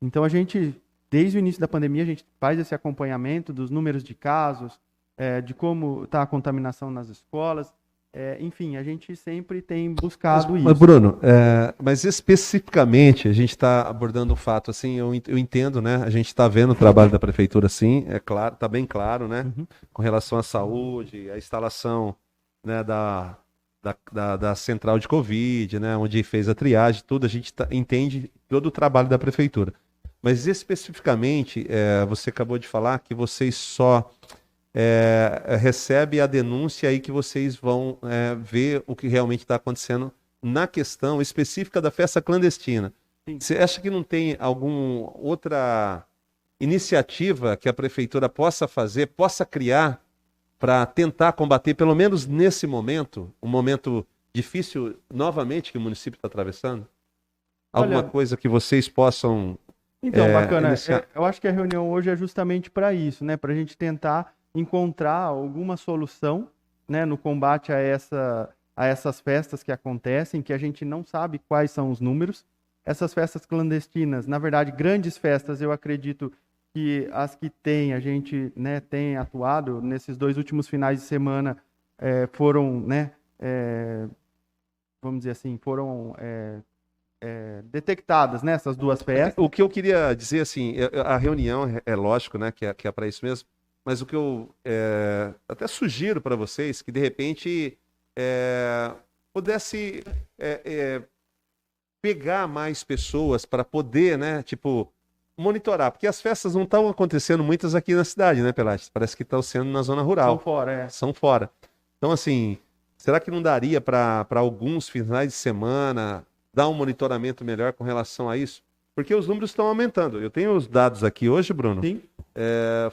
Então, a gente, desde o início da pandemia, a gente faz esse acompanhamento dos números de casos, de como está a contaminação nas escolas. Enfim, a gente sempre tem buscado isso. Mas, Bruno, mas especificamente, a gente está abordando um fato, assim, eu entendo, né? A gente está vendo o trabalho da prefeitura, sim, é claro, está bem claro, né? Uhum. Com relação à saúde, à instalação, né, da central de Covid, né, onde fez a triagem, tudo, a gente entende todo o trabalho da prefeitura. Mas especificamente, você acabou de falar que vocês só recebem a denúncia aí que vocês vão ver o que realmente está acontecendo na questão específica da festa clandestina. Sim. Você acha que não tem alguma outra iniciativa que a prefeitura possa fazer, possa criar para tentar combater, pelo menos nesse momento, um momento difícil novamente que o município está atravessando? Alguma coisa que vocês possam... Então, bacana. iniciar... Eu acho que a reunião hoje é justamente para isso, né? Para a gente tentar encontrar alguma solução, né, no combate a essas festas que acontecem, que a gente não sabe quais são os números. Essas festas clandestinas, na verdade, grandes festas, eu acredito que as que a gente, né, tem atuado nesses 2 últimos finais de semana foram, né, vamos dizer assim, foram detectadas nessas duas festas. O que eu queria dizer, assim, a reunião é lógico, né, que é para isso mesmo, mas o que eu até sugiro para vocês, que de repente pudesse pegar mais pessoas para poder, né, tipo, monitorar, porque as festas não estão acontecendo muitas aqui na cidade, né, Pelates? Parece que estão sendo na zona rural. São fora, São fora. Então, assim, será que não daria para alguns finais de semana dar um monitoramento melhor com relação a isso? Porque os números estão aumentando. Eu tenho os dados aqui hoje, Bruno. Sim.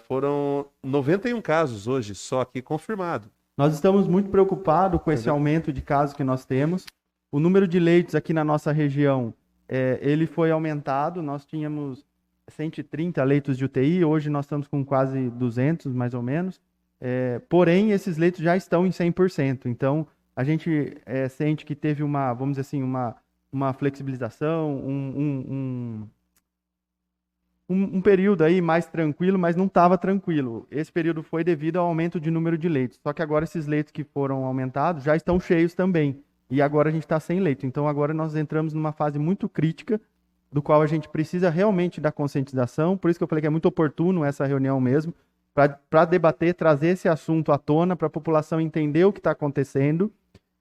Foram 91 casos hoje, só aqui confirmado. Nós estamos muito preocupados com esse aumento de casos que nós temos. O número de leitos aqui na nossa região, ele foi aumentado. Nós tínhamos 130 leitos de UTI, hoje nós estamos com quase 200, mais ou menos. Porém, esses leitos já estão em 100%. Então, a gente sente que teve vamos dizer assim, uma flexibilização, um período aí mais tranquilo, mas não estava tranquilo. Esse período foi devido ao aumento de número de leitos. Só que agora esses leitos que foram aumentados já estão cheios também. E agora a gente está sem leito. Então agora nós entramos numa fase muito crítica, do qual a gente precisa realmente da conscientização. Por isso que eu falei que é muito oportuno essa reunião mesmo, para debater, trazer esse assunto à tona, para a população entender o que está acontecendo,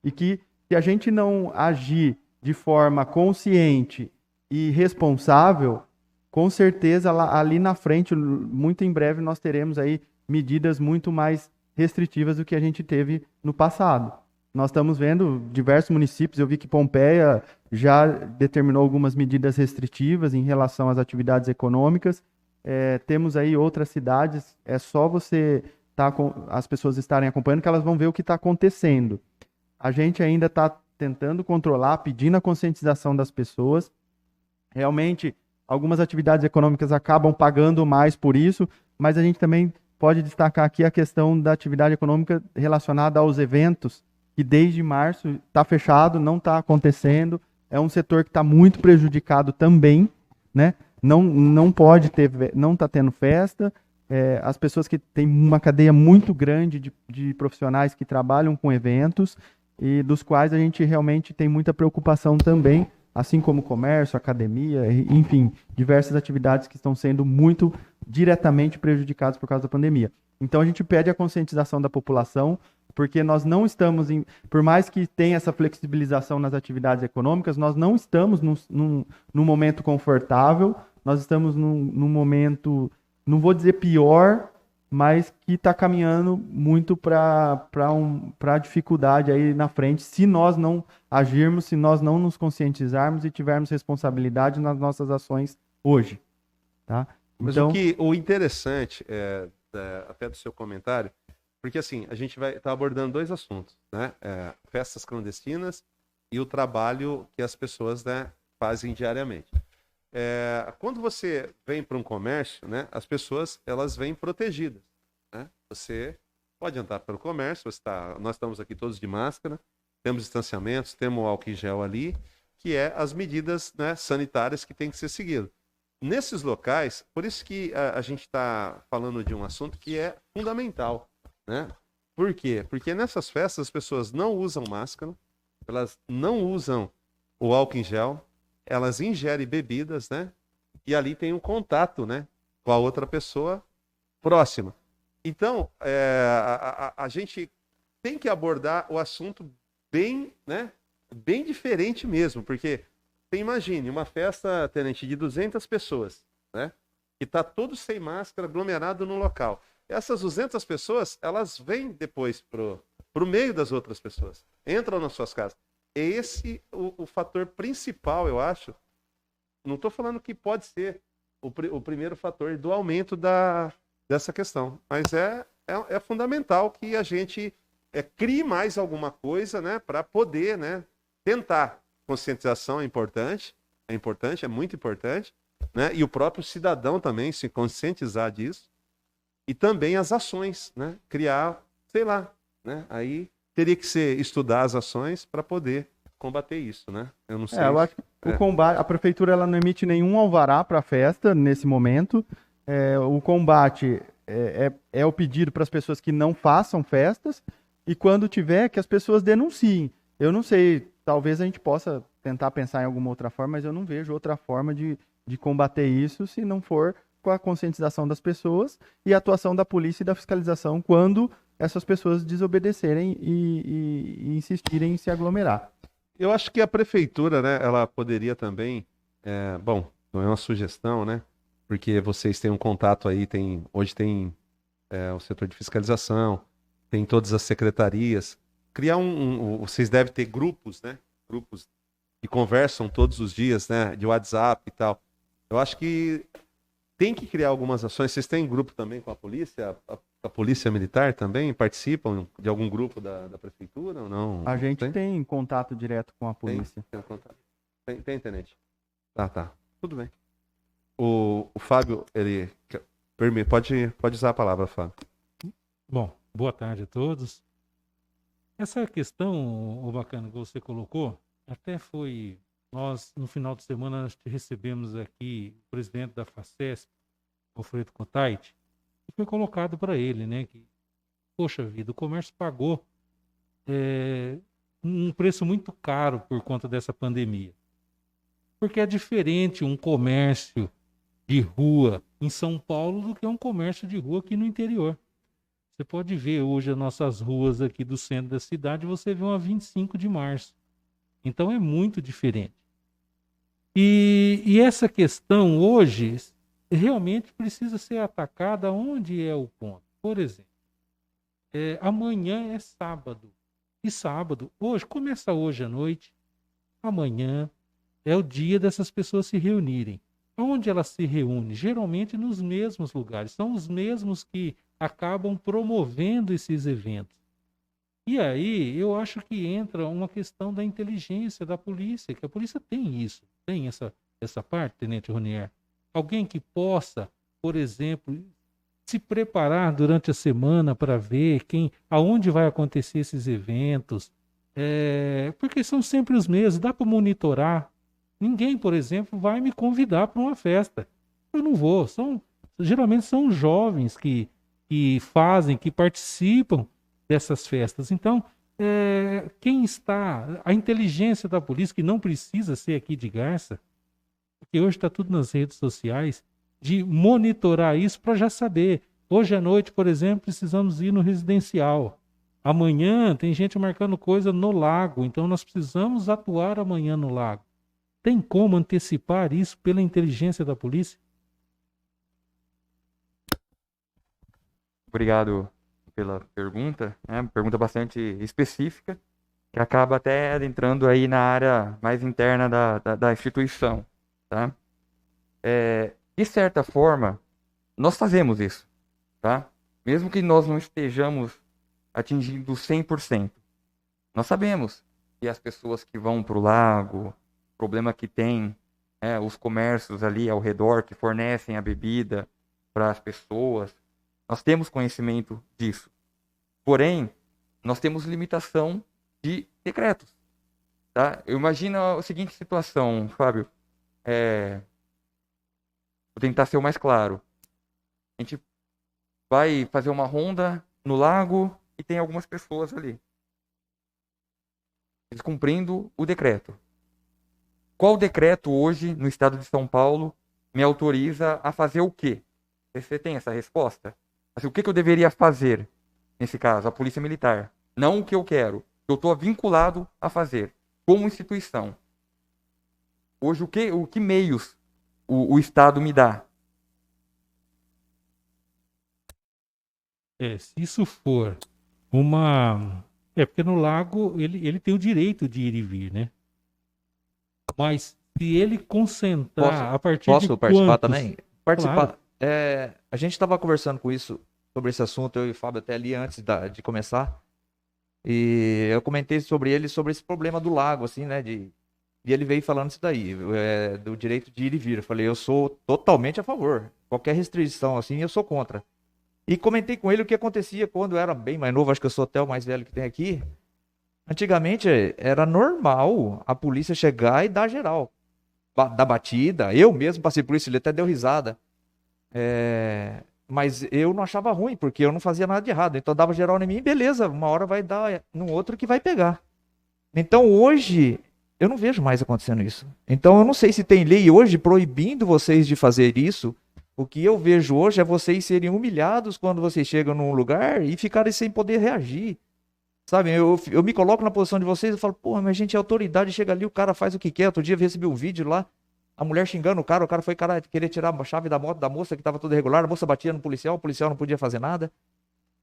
e que se a gente não agir de forma consciente e responsável, com certeza ali na frente, muito em breve, nós teremos aí medidas muito mais restritivas do que a gente teve no passado. Nós estamos vendo diversos municípios, eu vi que Pompeia já determinou algumas medidas restritivas em relação às atividades econômicas. Temos aí outras cidades, é só as pessoas estarem acompanhando que elas vão ver o que está acontecendo. A gente ainda está tentando controlar, pedindo a conscientização das pessoas. Realmente, algumas atividades econômicas acabam pagando mais por isso, mas a gente também pode destacar aqui a questão da atividade econômica relacionada aos eventos, que desde março está fechado, não está acontecendo. É um setor que está muito prejudicado também, né? Não está tendo festa. As pessoas que têm uma cadeia muito grande de profissionais que trabalham com eventos, e dos quais a gente realmente tem muita preocupação também, assim como comércio, academia, enfim, diversas atividades que estão sendo muito diretamente prejudicadas por causa da pandemia. Então a gente pede a conscientização da população, porque nós não estamos, por mais que tenha essa flexibilização nas atividades econômicas, nós não estamos num momento confortável, nós estamos num momento, não vou dizer pior, mas que está caminhando muito para a dificuldade aí na frente, se nós não agirmos, se nós não nos conscientizarmos e tivermos responsabilidade nas nossas ações hoje. Tá? Mas então, o interessante, até do seu comentário, porque assim, a gente vai estar abordando dois assuntos, né? Festas clandestinas e o trabalho que as pessoas, né, fazem diariamente. Quando você vem para um comércio, né, as pessoas elas vêm protegidas, né? Você pode entrar pelo comércio, nós estamos aqui todos de máscara, temos distanciamentos, temos o álcool em gel ali, que é as medidas, né, sanitárias que tem que ser seguidas. Nesses locais, por isso que a gente está falando de um assunto que é fundamental, né? Por quê? Porque nessas festas as pessoas não usam máscara, elas não usam o álcool em gel, elas ingerem bebidas, né? E ali tem um contato, né, com a outra pessoa próxima. Então, a gente tem que abordar o assunto bem, né, bem diferente mesmo, porque você imagine uma festa, tenente, de 200 pessoas, né, que está todo sem máscara, aglomerado no local. Essas 200 pessoas, elas vêm depois pro meio das outras pessoas, entram nas suas casas. É esse o fator principal, eu acho. Não estou falando que pode ser o primeiro fator do aumento dessa questão, mas é fundamental que a gente crie mais alguma coisa, né, para poder, né, tentar. Conscientização é importante, é muito importante, né, e o próprio cidadão também se conscientizar disso, e também as ações, né, criar, sei lá, né, aí teria que ser estudar as ações para poder combater isso, né? Eu não sei. Eu acho que o combate, a prefeitura ela não emite nenhum alvará para a festa nesse momento. O combate é o pedido para as pessoas que não façam festas, e quando tiver, que as pessoas denunciem. Eu não sei talvez a gente possa tentar pensar em alguma outra forma, mas eu não vejo outra forma de combater isso se não for com a conscientização das pessoas e a atuação da polícia e da fiscalização quando essas pessoas desobedecerem e insistirem em se aglomerar. Eu acho que a prefeitura, né, ela poderia também, bom, não é uma sugestão, né, porque vocês têm um contato aí, hoje tem o setor de fiscalização, tem todas as secretarias, criar vocês devem ter grupos, né, grupos que conversam todos os dias, né, de WhatsApp e tal. Eu acho que tem que criar algumas ações. Vocês têm grupo também com a polícia? A polícia militar também participam de algum grupo da prefeitura ou não? A gente tem contato direto com a polícia. Tem, tenente. Tá. Tudo bem. O Fábio, ele... Pode usar a palavra, Fábio. Bom, boa tarde a todos. Essa questão, bacana, que você colocou, até foi... Nós, no final de semana, nós recebemos aqui o presidente da FACESP, Alfredo Cotait, e foi colocado para ele, né, que, poxa vida, o comércio pagou um preço muito caro por conta dessa pandemia. Porque é diferente um comércio de rua em São Paulo do que um comércio de rua aqui no interior. Você pode ver hoje as nossas ruas aqui do centro da cidade, você vê uma 25 de março. Então é muito diferente. E essa questão hoje realmente precisa ser atacada onde é o ponto. Por exemplo, amanhã é sábado. E sábado, começa hoje à noite, amanhã é o dia dessas pessoas se reunirem. Onde elas se reúnem? Geralmente nos mesmos lugares. São os mesmos que acabam promovendo esses eventos. E aí, eu acho que entra uma questão da inteligência da polícia, que a polícia tem isso, tem essa parte, Tenente Ronier. Alguém que possa, por exemplo, se preparar durante a semana para ver aonde vai acontecer esses eventos, porque são sempre os mesmos, dá para monitorar. Ninguém, por exemplo, vai me convidar para uma festa. Eu não vou. Geralmente são jovens que fazem, que participam dessas festas. Então, a inteligência da polícia, que não precisa ser aqui de Garça, porque hoje está tudo nas redes sociais, de monitorar isso para já saber. Hoje à noite, por exemplo, precisamos ir no residencial. Amanhã tem gente marcando coisa no lago, então nós precisamos atuar amanhã no lago. Tem como antecipar isso pela inteligência da polícia? Obrigado pela pergunta, né? Pergunta bastante específica, que acaba até adentrando aí na área mais interna da instituição, tá? De certa forma, nós fazemos isso, tá? Mesmo que nós não estejamos atingindo 100%. Nós sabemos que as pessoas que vão para o lago, o problema que tem, os comércios ali ao redor que fornecem a bebida para as pessoas, nós temos conhecimento disso. Porém, nós temos limitação de decretos. Tá? Eu imagino a seguinte situação, Fábio. Vou tentar ser o mais claro. A gente vai fazer uma ronda no lago e tem algumas pessoas ali. Descumprindo o decreto. Qual decreto hoje, no estado de São Paulo, me autoriza a fazer o quê? Você tem essa resposta? Assim, o que eu deveria fazer, nesse caso, a Polícia Militar? Não o que eu quero. Eu estou vinculado a fazer, como instituição. Hoje, o que meios o Estado me dá? Se isso for uma... porque no lago ele tem o direito de ir e vir, né? Mas se ele concentrar a partir de Posso participar quantos... também? Participar. Claro. A gente estava conversando sobre esse assunto, eu e o Fábio até ali antes de começar. E eu comentei sobre esse problema do lago, assim, né? E ele veio falando isso daí, do direito de ir e vir. Eu falei, eu sou totalmente a favor. Qualquer restrição, assim, eu sou contra. E comentei com ele o que acontecia quando eu era bem mais novo, acho que eu sou até o mais velho que tem aqui. Antigamente era normal a polícia chegar e dar geral. Da batida, eu mesmo passei por isso, ele até deu risada. Mas eu não achava ruim, porque eu não fazia nada de errado. Então dava geral em mim, beleza, uma hora vai dar no outro que vai pegar. Então hoje eu não vejo mais acontecendo isso. Então eu não sei se tem lei hoje proibindo vocês de fazer isso. O que eu vejo hoje é vocês serem humilhados quando vocês chegam num lugar e ficarem sem poder reagir. Sabe, eu me coloco na posição de vocês e falo, porra, mas a gente é autoridade, chega ali, o cara faz o que quer. Outro dia eu recebi um vídeo lá, a mulher xingando o cara foi querer tirar a chave da moto da moça que estava toda irregular, a moça batia no policial, o policial não podia fazer nada.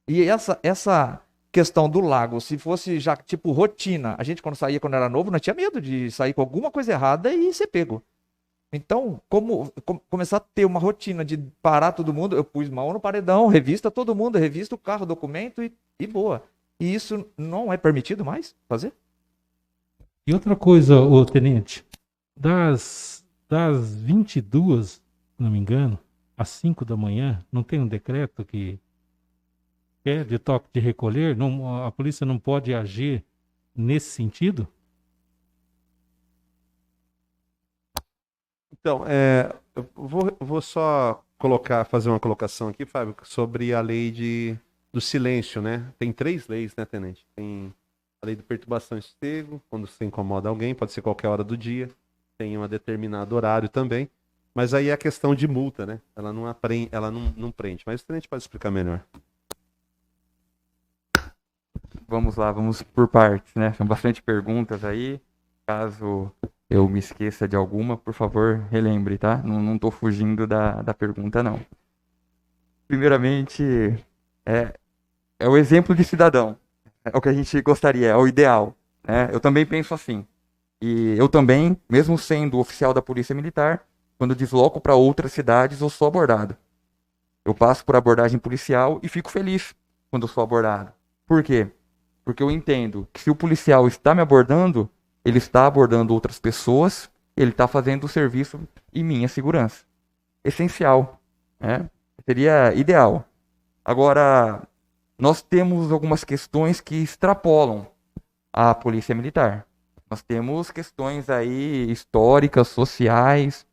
E essa questão do lago, se fosse já tipo rotina, a gente quando saía quando era novo, não tinha medo de sair com alguma coisa errada e ser pego. Então, começar a ter uma rotina de parar todo mundo, eu pus mão no paredão, revista todo mundo, revista o carro, documento e boa. E isso não é permitido mais fazer? E outra coisa, ô tenente, das 22, se não me engano, às 5 da manhã, não tem um decreto que é de toque de recolher? Não, a polícia não pode agir nesse sentido? Então, eu vou só fazer uma colocação aqui, Fábio, sobre a lei do silêncio, né? Tem 3 leis, né, tenente? Tem a lei de perturbação e sossego, quando você incomoda alguém, pode ser qualquer hora do dia, tem um determinado horário também, mas aí é a questão de multa, né? Ela não prende, mas o tenente pode explicar melhor. Vamos lá, vamos por partes, né? São bastante perguntas aí. Caso eu me esqueça de alguma, por favor, relembre, tá? Não tô fugindo da pergunta, não. Primeiramente, é o exemplo de cidadão. É o que a gente gostaria, é o ideal, né? Eu também penso assim. E eu também, mesmo sendo oficial da Polícia Militar, quando desloco para outras cidades, eu sou abordado. Eu passo por abordagem policial e fico feliz quando eu sou abordado. Por quê? Porque eu entendo que se o policial está me abordando, ele está abordando outras pessoas, ele está fazendo o serviço em minha segurança. Essencial, né? Seria ideal. Agora, nós temos algumas questões que extrapolam a Polícia Militar. Nós temos questões aí históricas, sociais.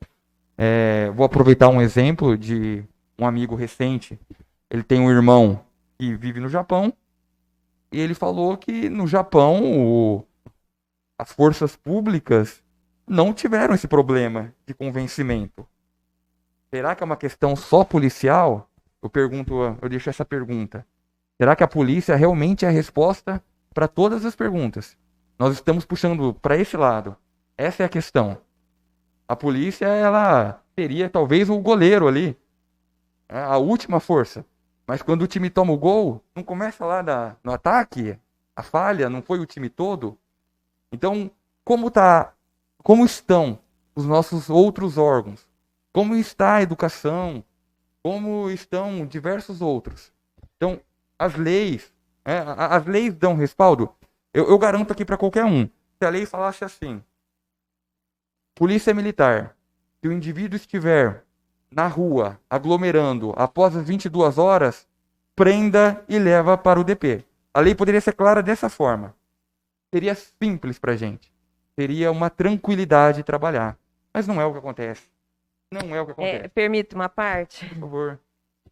Vou aproveitar um exemplo de um amigo recente. Ele tem um irmão que vive no Japão, e ele falou que no Japão as forças públicas não tiveram esse problema de convencimento. Será que é uma questão só policial? Eu deixo essa pergunta. Será que a polícia realmente é a resposta para todas as perguntas? Nós estamos puxando para esse lado. Essa é a questão. A polícia, ela seria talvez o goleiro ali, a última força. Mas quando o time toma o gol, não começa lá no ataque, a falha, não foi o time todo. Então, como estão os nossos outros órgãos? Como está a educação? Como estão diversos outros? Então, as leis dão respaldo. Eu garanto aqui para qualquer um. Se a lei falasse assim, Polícia Militar, se o indivíduo estiver na rua, aglomerando, após as 22 horas, prenda e leva para o DP. A lei poderia ser clara dessa forma. Seria simples para a gente. Seria uma tranquilidade trabalhar. Mas não é o que acontece. Não é o que acontece. Permite uma parte? Por favor.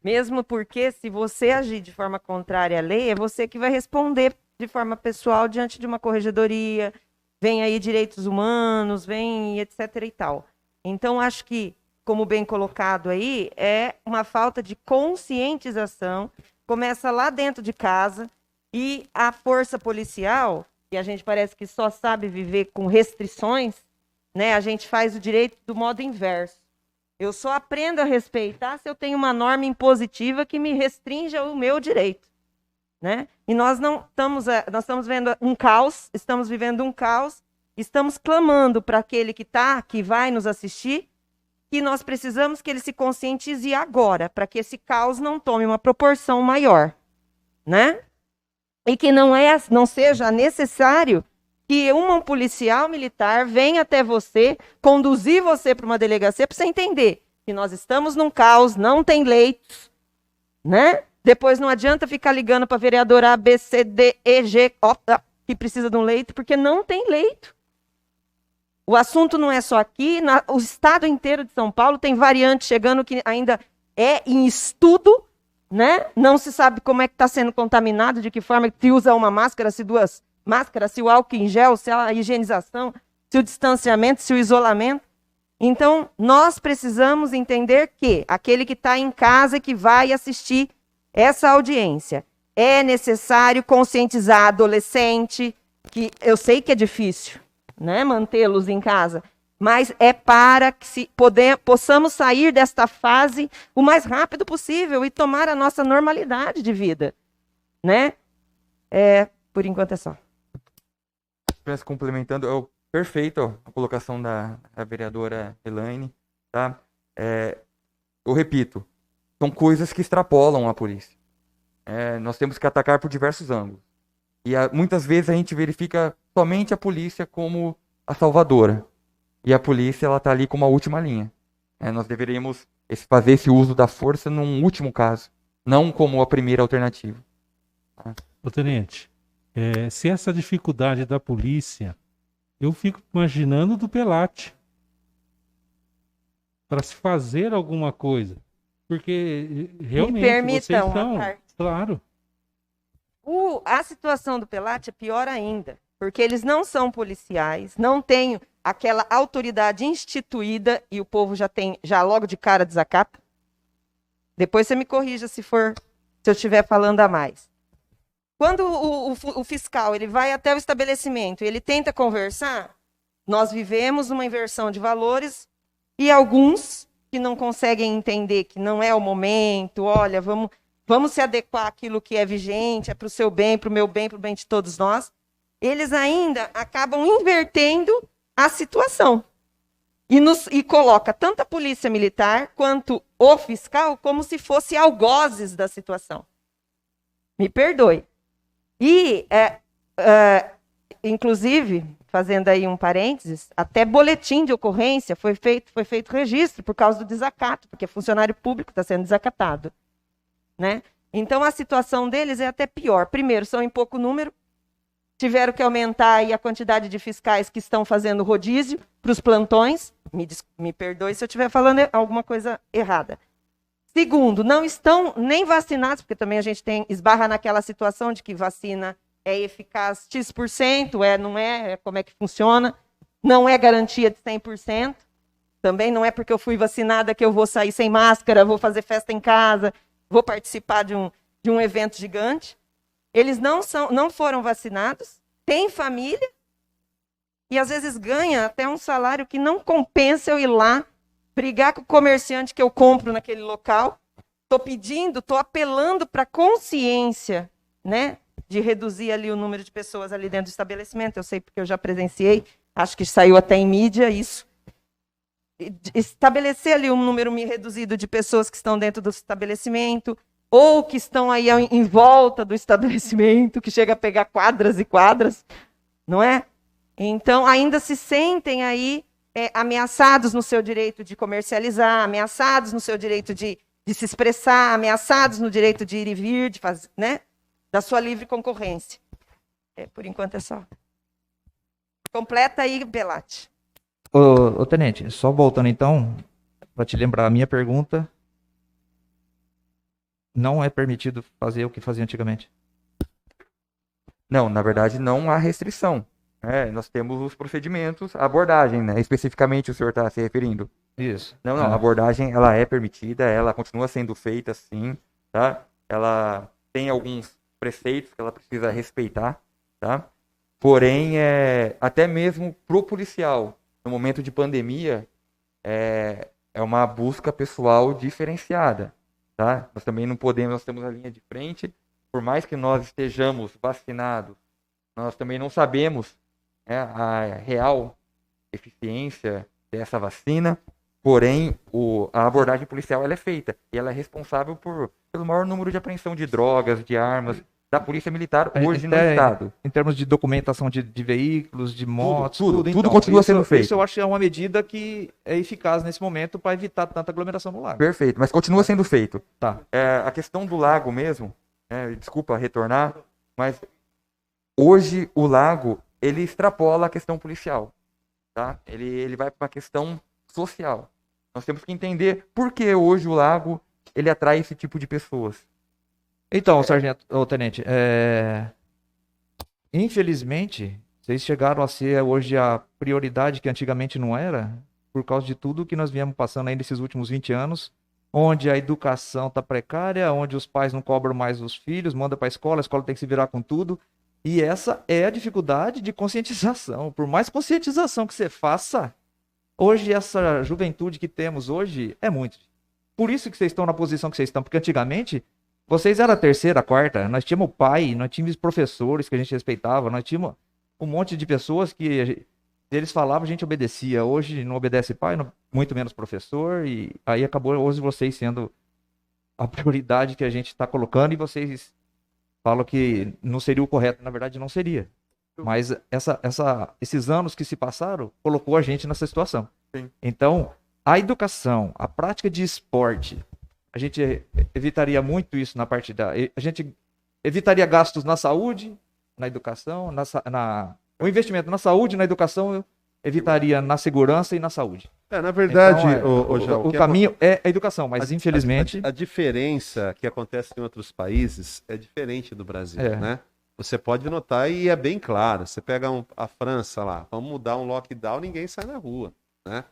Mesmo porque, se você agir de forma contrária à lei, é você que vai responder de forma pessoal diante de uma corregedoria, vem aí direitos humanos, vem etc e tal. Então, acho que, como bem colocado aí, é uma falta de conscientização, começa lá dentro de casa, e a força policial, que a gente parece que só sabe viver com restrições, né? A gente faz o direito do modo inverso. Eu só aprendo a respeitar se eu tenho uma norma impositiva que me restrinja o meu direito, né? E nós estamos vendo um caos, estamos vivendo um caos, estamos clamando para aquele que vai nos assistir, que nós precisamos que ele se conscientize agora, para que esse caos não tome uma proporção maior, né? E que não seja necessário que um policial militar venha até você, conduzir você para uma delegacia, para você entender que nós estamos num caos, não tem leitos, né? Depois não adianta ficar ligando para a vereadora A, B, C, D, E, G, O, que precisa de um leito, porque não tem leito. O assunto não é só aqui, o estado inteiro de São Paulo tem variante chegando que ainda é em estudo, né? Não se sabe como é que está sendo contaminado, de que forma, se usa uma máscara, se 2 máscara, se o álcool em gel, se a higienização, se o distanciamento, se o isolamento. Então, nós precisamos entender que aquele que está em casa e que vai assistir essa audiência, é necessário conscientizar adolescente, que eu sei que é difícil, né, mantê-los em casa, mas é para que possamos sair desta fase o mais rápido possível e tomar a nossa normalidade de vida, né? Por enquanto é só. Complementando, perfeito a colocação da vereadora Elaine, tá? Eu repito, são coisas que extrapolam a polícia. Nós temos que atacar por diversos ângulos. E muitas vezes a gente verifica somente a polícia como a salvadora. E a polícia, ela está ali como a última linha. Nós deveríamos fazer esse uso da força num último caso, não como a primeira alternativa. Tá? Ô, tenente, se essa dificuldade da polícia, eu fico imaginando do Pelate para se fazer alguma coisa. Porque realmente vocês estão... Claro. A situação do Pelate é pior ainda, porque eles não são policiais, não têm aquela autoridade instituída e o povo já logo de cara desacata. Depois você me corrija se eu estiver falando a mais. Quando o fiscal ele vai até o estabelecimento e ele tenta conversar, nós vivemos uma inversão de valores e alguns que não conseguem entender que não é o momento, olha, vamos se adequar àquilo que é vigente, é para o seu bem, para o meu bem, para o bem de todos nós, eles ainda acabam invertendo a situação. E coloca tanto a polícia militar quanto o fiscal como se fosse algozes da situação. Me perdoe. E, inclusive, fazendo aí um parênteses, até boletim de ocorrência foi feito registro por causa do desacato, porque funcionário público está sendo desacatado. Né? Então, a situação deles é até pior. Primeiro, são em pouco número, tiveram que aumentar aí a quantidade de fiscais que estão fazendo rodízio para os plantões. Me perdoe se eu estiver falando alguma coisa errada. Segundo, não estão nem vacinados, porque também a gente esbarra naquela situação de que vacina é eficaz X%, não é, como é que funciona, não é garantia de 100%, também não é porque eu fui vacinada que eu vou sair sem máscara, vou fazer festa em casa, vou participar de um evento gigante. Eles não foram vacinados, têm família, e às vezes ganha até um salário que não compensa eu ir lá brigar com o comerciante que eu compro naquele local. Estou apelando para a consciência, né, de reduzir ali o número de pessoas ali dentro do estabelecimento. Eu sei porque eu já presenciei, acho que saiu até em mídia isso. Estabelecer ali um número reduzido de pessoas que estão dentro do estabelecimento, ou que estão aí em volta do estabelecimento, que chega a pegar quadras e quadras, não é? Então, ainda se sentem aí ameaçados no seu direito de comercializar, ameaçados no seu direito de se expressar, ameaçados no direito de ir e vir, de fazer, né? Da sua livre concorrência. Por enquanto é só. Completa aí, Pelate. Ô, tenente, só voltando então, para te lembrar, a minha pergunta, não é permitido fazer o que fazia antigamente? Não, na verdade não há restrição. Nós temos os procedimentos, a abordagem, né? Especificamente o senhor está se referindo. Isso. Não, a abordagem ela é permitida, ela continua sendo feita sim, tá? Ela tem alguns preceitos que ela precisa respeitar, tá? Porém, até mesmo pro policial, no momento de pandemia, é uma busca pessoal diferenciada, tá? Nós também não podemos, nós temos a linha de frente, por mais que nós estejamos vacinados, nós também não sabemos a real eficiência dessa vacina, porém a abordagem policial ela é feita e ela é responsável pelo maior número de apreensão de drogas, de armas da Polícia Militar hoje no Estado. Em termos de documentação de veículos, de motos, tudo então, continua sendo feito. Isso eu acho que é uma medida que é eficaz nesse momento para evitar tanta aglomeração no lago. Perfeito, mas continua sendo feito. Tá. A questão do lago mesmo, desculpa retornar, mas hoje o lago ele extrapola a questão policial, tá? Ele vai para uma questão social. Nós temos que entender por que hoje o lago ele atrai esse tipo de pessoas. Então, sargento, ou tenente, infelizmente, vocês chegaram a ser hoje a prioridade que antigamente não era, por causa de tudo que nós viemos passando aí nesses últimos 20 anos, onde a educação está precária, onde os pais não cobram mais os filhos, manda para a escola tem que se virar com tudo. E essa é a dificuldade de conscientização. Por mais conscientização que você faça, hoje essa juventude que temos hoje é muito. Por isso que vocês estão na posição que vocês estão, porque antigamente vocês eram a terceira, a quarta, nós tínhamos pai, nós tínhamos professores que a gente respeitava, nós tínhamos um monte de pessoas que eles falavam, a gente obedecia. Hoje não obedece pai, muito menos professor, e aí acabou hoje vocês sendo a prioridade que a gente está colocando, e vocês falam que não seria o correto. Na verdade, não seria. Mas esses anos que se passaram, colocou a gente nessa situação. Sim. Então, a educação, a prática de esporte, a gente evitaria muito isso na parte a gente evitaria gastos na saúde, na educação, o investimento na saúde, na educação, evitaria na segurança e na saúde. Na verdade, então, o caminho é a educação, mas infelizmente... A diferença que acontece em outros países é diferente do Brasil, né? Você pode notar e é bem claro. Você pega a França lá, vamos mudar um lockdown, ninguém sai na rua, né?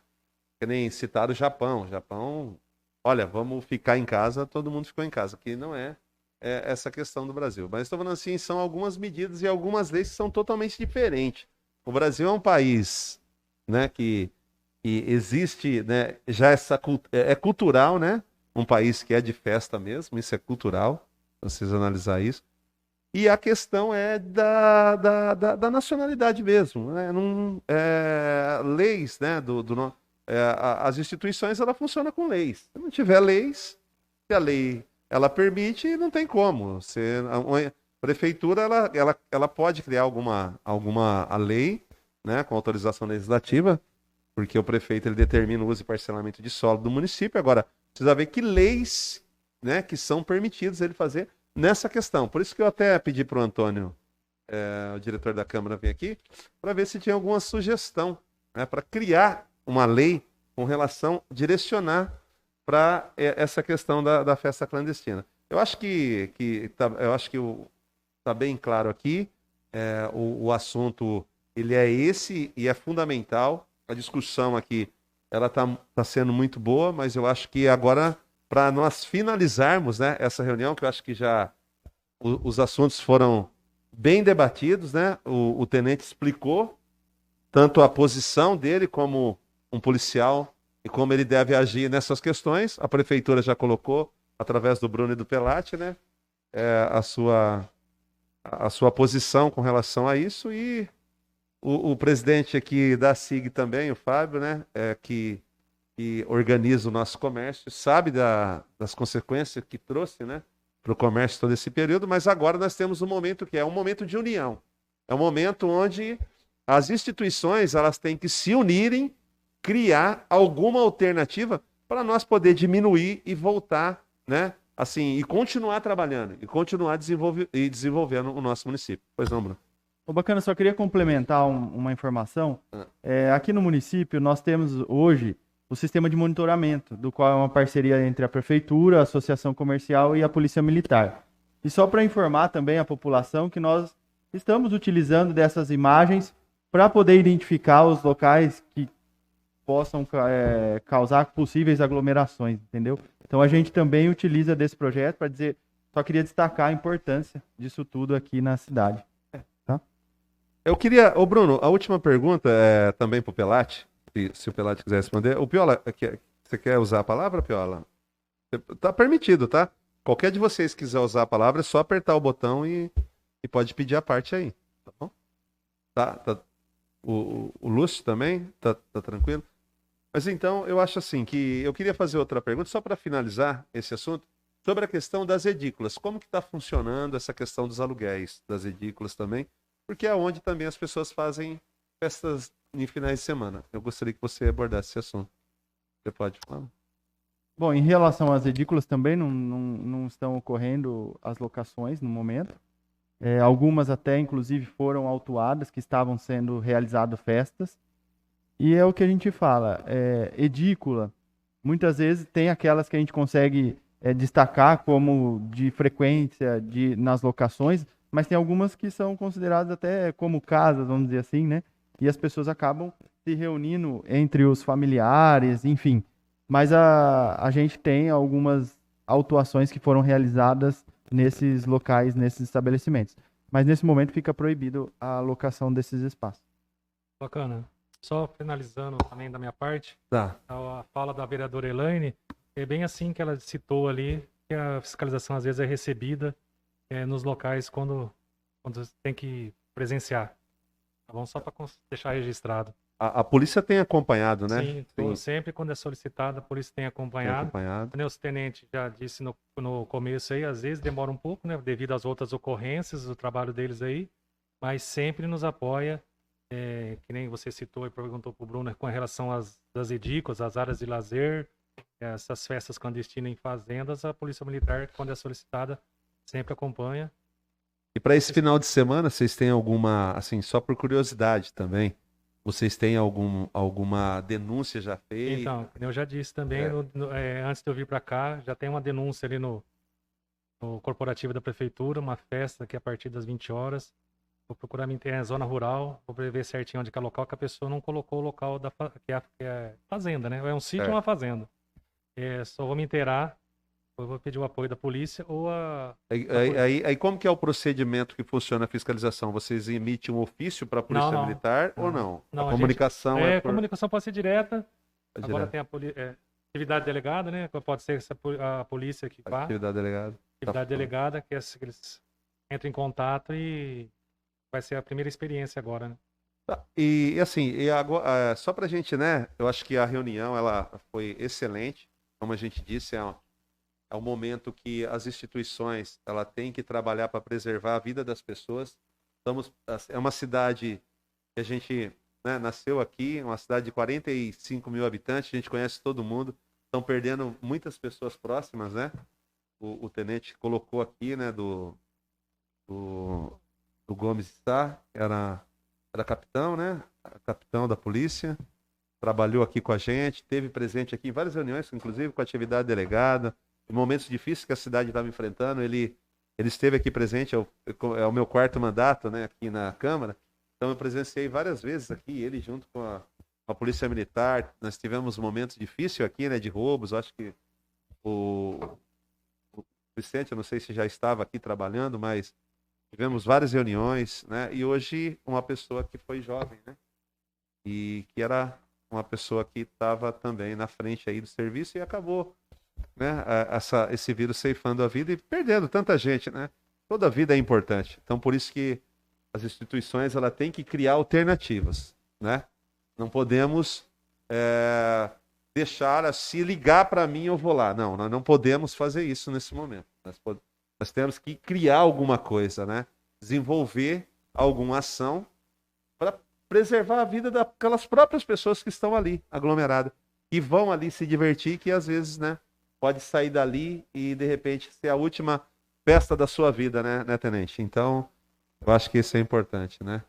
Que nem citaram o Japão. O Japão, olha, vamos ficar em casa, todo mundo ficou em casa, que não é essa questão do Brasil. Mas estou falando assim, são algumas medidas e algumas leis que são totalmente diferentes. O Brasil é um país, né, que existe, né, já é cultural, né? Um país que é de festa mesmo, isso é cultural, vocês analisar isso. E a questão é da nacionalidade mesmo, né? Leis, né? As instituições, ela funciona com leis. Se não tiver leis, se a lei ela permite, não tem como. A prefeitura ela pode criar alguma lei, né, com autorização legislativa, porque o prefeito ele determina o uso e parcelamento de solo do município. Agora, precisa ver que leis, né, que são permitidas ele fazer nessa questão. Por isso que eu até pedi para o Antônio, o diretor da Câmara, vir aqui, para ver se tinha alguma sugestão, né, para criar uma lei com relação, direcionar para essa questão da festa clandestina. Eu acho que tá bem claro aqui, o assunto ele é esse e é fundamental. A discussão aqui ela tá sendo muito boa, mas eu acho que agora, para nós finalizarmos, né, essa reunião, que eu acho que já os assuntos foram bem debatidos, né? O tenente explicou tanto a posição dele como um policial e como ele deve agir nessas questões. A prefeitura já colocou, através do Bruno e do Pelati, né, a sua posição com relação a isso, e o presidente aqui da SIG também, o Fábio, né, que organiza o nosso comércio, sabe das consequências que trouxe, né, para o comércio todo esse período, mas agora nós temos um momento que é um momento de união. É um momento onde as instituições elas têm que se unirem, criar alguma alternativa para nós poder diminuir e voltar, né, assim, e continuar trabalhando, e continuar desenvolvendo o nosso município. Pois não, Bruno? Bacana, só queria complementar uma informação. Aqui no município nós temos hoje o sistema de monitoramento, do qual é uma parceria entre a Prefeitura, a Associação Comercial e a Polícia Militar. E só para informar também a população que nós estamos utilizando dessas imagens para poder identificar os locais que possam causar possíveis aglomerações, entendeu? Então a gente também utiliza desse projeto para dizer, só queria destacar a importância disso tudo aqui na cidade. Tá? Eu queria, Bruno, a última pergunta é também para o Pelati, se o Pelati quiser responder. O Piola, você quer usar a palavra, Piola? Tá permitido, tá? Qualquer de vocês quiser usar a palavra, é só apertar o botão e pode pedir a parte aí, tá bom? Tá. O Lúcio também, tá tranquilo? Mas então, eu acho assim, que eu queria fazer outra pergunta, só para finalizar esse assunto, sobre a questão das edículas. Como que está funcionando essa questão dos aluguéis das edículas também? Porque é onde também as pessoas fazem festas em finais de semana. Eu gostaria que você abordasse esse assunto. Você pode falar? Bom, em relação às edículas também não estão ocorrendo as locações no momento. Algumas até, inclusive, foram autuadas que estavam sendo realizadas festas. E é o que a gente fala, edícula, muitas vezes tem aquelas que a gente consegue destacar como de frequência nas locações, mas tem algumas que são consideradas até como casas, vamos dizer assim, né? E as pessoas acabam se reunindo entre os familiares, enfim. Mas a gente tem algumas autuações que foram realizadas nesses locais, nesses estabelecimentos. Mas nesse momento fica proibido a locação desses espaços. Bacana. Só finalizando também da minha parte, Tá. a fala da vereadora Elaine, é bem assim que ela citou ali, que a fiscalização às vezes é recebida nos locais quando tem que presenciar. Tá bom? Só para deixar registrado. A polícia tem acompanhado, né? Sim, sempre quando é solicitada, a polícia tem Tem acompanhado. acompanhado. O tenente já disse no começo aí, às vezes demora um pouco, né, devido às outras ocorrências do trabalho deles aí, mas sempre nos apoia, que nem você citou e perguntou para o Bruno com relação às edículas, às áreas de lazer, essas festas clandestinas em fazendas, a Polícia Militar, quando é solicitada, sempre acompanha. E para esse final de semana, vocês têm alguma, assim, só por curiosidade também, vocês têm alguma denúncia já feita? Então, eu já disse também, antes de eu vir para cá, já tem uma denúncia ali no corporativo da prefeitura, uma festa que a partir das 20 horas. Vou procurar me entender na zona rural, vou ver certinho onde que é o local, que a pessoa não colocou o local que é fazenda, né? É um sítio ou uma fazenda. Só vou me inteirar, eu vou pedir o apoio da polícia ou Aí como que é o procedimento que funciona a fiscalização? Vocês emitem um ofício para a Polícia Militar ou não? Não, a comunicação a comunicação pode ser direta. Agora direta. tem atividade delegada, né? Pode ser a polícia que vá. Atividade delegada. Atividade delegada, que eles entram em contato e vai ser a primeira experiência agora, né? Tá. E assim, agora, só pra gente, né? Eu acho que a reunião ela foi excelente. Como a gente disse, é um momento que as instituições ela tem que trabalhar para preservar a vida das pessoas. É uma cidade que a gente, né, nasceu aqui, uma cidade de 45 mil habitantes, a gente conhece todo mundo. Estão perdendo muitas pessoas próximas, né? O tenente colocou aqui, né, do Gomes Sá, era capitão, né? Capitão da polícia, trabalhou aqui com a gente, esteve presente aqui em várias reuniões, inclusive com a atividade delegada, em momentos difíceis que a cidade estava enfrentando, ele esteve aqui presente, é o meu quarto mandato, né, aqui na Câmara, então eu presenciei várias vezes aqui, ele junto com a Polícia Militar, nós tivemos momentos difíceis aqui, né, de roubos, acho que o Vicente, eu não sei se já estava aqui trabalhando, mas tivemos várias reuniões, né? E hoje uma pessoa que foi jovem, né? E que era uma pessoa que estava também na frente aí do serviço e acabou, né? Esse vírus ceifando a vida e perdendo tanta gente, né? Toda vida é importante. Então por isso que as instituições ela tem que criar alternativas, né? Não podemos deixar se ligar para mim eu vou lá. Não, nós não podemos fazer isso nesse momento. Nós temos que criar alguma coisa, né? Desenvolver alguma ação para preservar a vida daquelas próprias pessoas que estão ali, aglomeradas, que vão ali se divertir, que às vezes, né, pode sair dali e de repente ser a última festa da sua vida, né, tenente? Então, eu acho que isso é importante, né?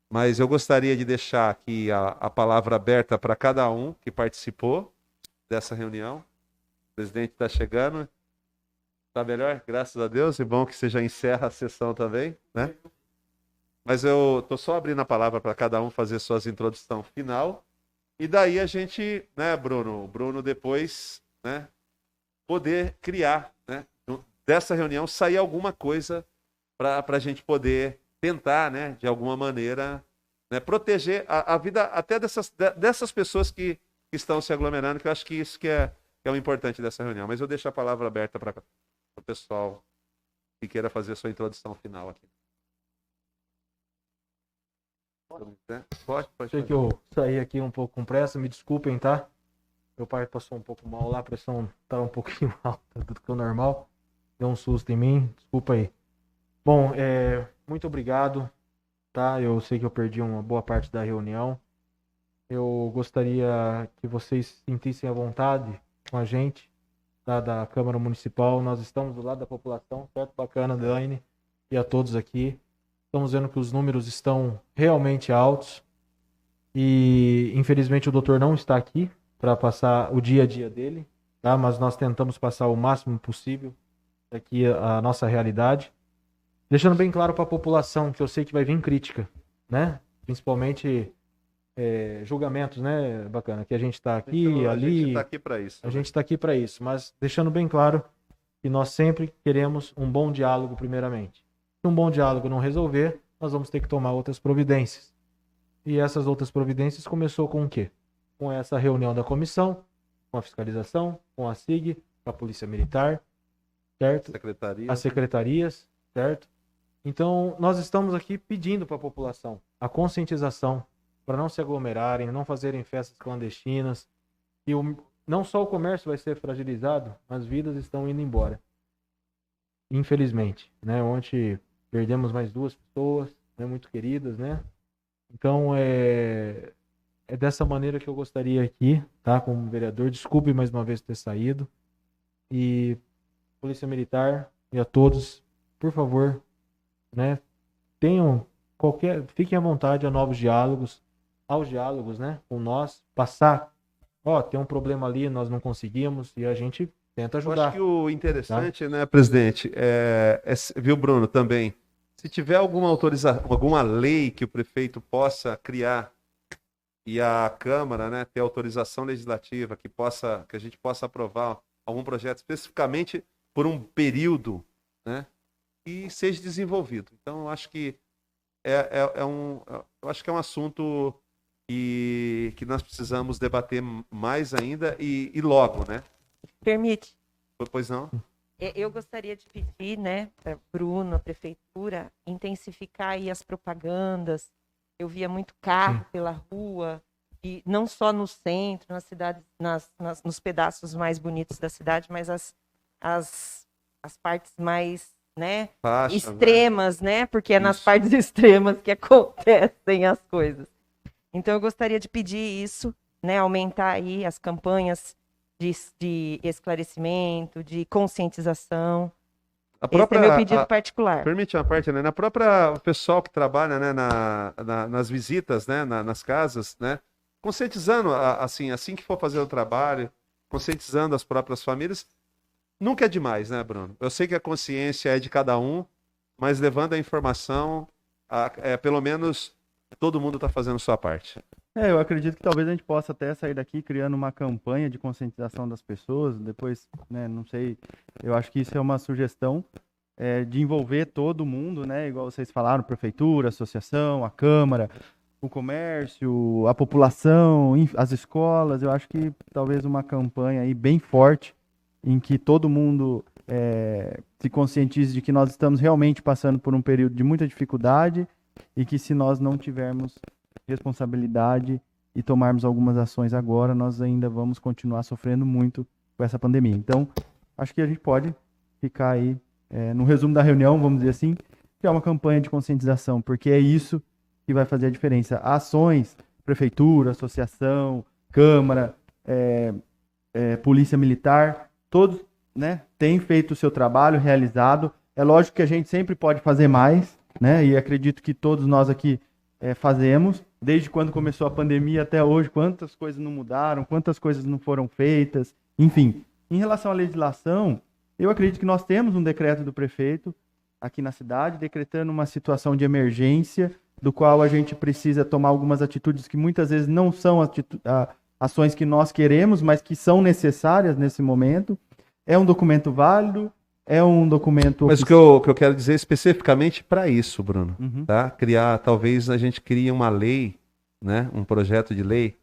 Mas eu gostaria de deixar aqui a palavra aberta para cada um que participou dessa reunião. O presidente está chegando. Tá melhor? Graças a Deus. E bom que você já encerra a sessão também, né? Mas eu tô só abrindo a palavra para cada um fazer suas introdução final. E daí a gente, né, Bruno? O Bruno depois, né, poder criar, né, dessa reunião sair alguma coisa para a gente poder tentar, né, de alguma maneira, né, proteger a vida até dessas pessoas que estão se aglomerando, que eu acho que isso que é o importante dessa reunião. Mas eu deixo a palavra aberta para o pessoal que queira fazer a sua introdução final aqui. Pode. Sei que eu saí aqui um pouco com pressa, me desculpem, tá? Meu pai passou um pouco mal lá, a pressão tá um pouquinho alta do que o normal. Deu um susto em mim, desculpa aí. Bom, muito obrigado, tá? Eu sei que eu perdi uma boa parte da reunião. Eu gostaria que vocês se sentissem à vontade com a gente, da Câmara Municipal. Nós estamos do lado da população, certo? Bacana, Dani, e a todos aqui. Estamos vendo que os números estão realmente altos e, infelizmente, o doutor não está aqui para passar o dia a dia dele, tá? Mas nós tentamos passar o máximo possível aqui a nossa realidade. Deixando bem claro para a população que eu sei que vai vir crítica, né? Principalmente julgamentos, né? Bacana, que a gente está aqui, Então, a ali. gente está aqui para isso. A gente está aqui para isso, mas deixando bem claro que nós sempre queremos um bom diálogo, primeiramente. Se um bom diálogo não resolver, nós vamos ter que tomar outras providências. E essas outras providências começou com o quê? Com essa reunião da comissão, com a fiscalização, com a SIG, com a Polícia Militar, certo? Secretaria. As secretarias, certo? Então, nós estamos aqui pedindo para a população a conscientização para não se aglomerarem, não fazerem festas clandestinas. E não só o comércio vai ser fragilizado, as vidas estão indo embora. Infelizmente, né? Ontem perdemos mais 2 pessoas, né? Muito queridas, né? Então, é dessa maneira que eu gostaria aqui, tá? Como vereador, desculpe mais uma vez ter saído. E Polícia Militar e a todos, por favor, né? Fiquem à vontade a novos diálogos, aos diálogos, né? Com nós, passar, tem um problema ali, nós não conseguimos e a gente tenta Eu ajudar. acho que o interessante, né, presidente, viu, Bruno, também, se tiver alguma lei que o prefeito possa criar e a Câmara, né, ter autorização legislativa que a gente possa aprovar algum projeto especificamente por um período, né, e seja desenvolvido. Então, eu acho que eu acho que é um assunto que nós precisamos debater mais ainda e logo, né? Permite. Pois não? Eu gostaria de pedir, né, para Bruno, a prefeitura, intensificar aí as propagandas. Eu via muito carro pela rua, e não só no centro, na cidade, nos pedaços mais bonitos da cidade, mas as partes mais, né, extremas, né? Porque é nas partes extremas que acontecem as coisas. Então, eu gostaria de pedir isso, né, aumentar aí as campanhas de esclarecimento, de conscientização. Esse é meu pedido particular. Permite uma parte, né? Na própria pessoal que trabalha, né, nas visitas, né, nas casas, né, conscientizando, assim que for fazer o trabalho, conscientizando as próprias famílias, nunca é demais, né, Bruno? Eu sei que a consciência é de cada um, mas levando a informação, pelo menos todo mundo está fazendo sua parte. Eu acredito que talvez a gente possa até sair daqui criando uma campanha de conscientização das pessoas, depois, né, não sei, eu acho que isso é uma sugestão de envolver todo mundo, né, igual vocês falaram, prefeitura, associação, a Câmara, o comércio, a população, as escolas. Eu acho que talvez uma campanha aí bem forte, em que todo mundo se conscientize de que nós estamos realmente passando por um período de muita dificuldade e que se nós não tivermos responsabilidade e tomarmos algumas ações agora, nós ainda vamos continuar sofrendo muito com essa pandemia. Então, acho que a gente pode ficar aí, no resumo da reunião, vamos dizer assim, que é uma campanha de conscientização, porque é isso que vai fazer a diferença. Ações, prefeitura, associação, Câmara, Polícia Militar, todos, né, têm feito o seu trabalho realizado. É lógico que a gente sempre pode fazer mais, né, e acredito que todos nós aqui fazemos, desde quando começou a pandemia até hoje, quantas coisas não mudaram, quantas coisas não foram feitas, enfim. Em relação à legislação, eu acredito que nós temos um decreto do prefeito aqui na cidade, decretando uma situação de emergência, do qual a gente precisa tomar algumas atitudes que muitas vezes não são ações que nós queremos, mas que são necessárias nesse momento. É um documento válido, é um documento... Mas o que eu quero dizer especificamente para isso, Bruno, tá? Talvez a gente crie uma lei, né? Um projeto de lei.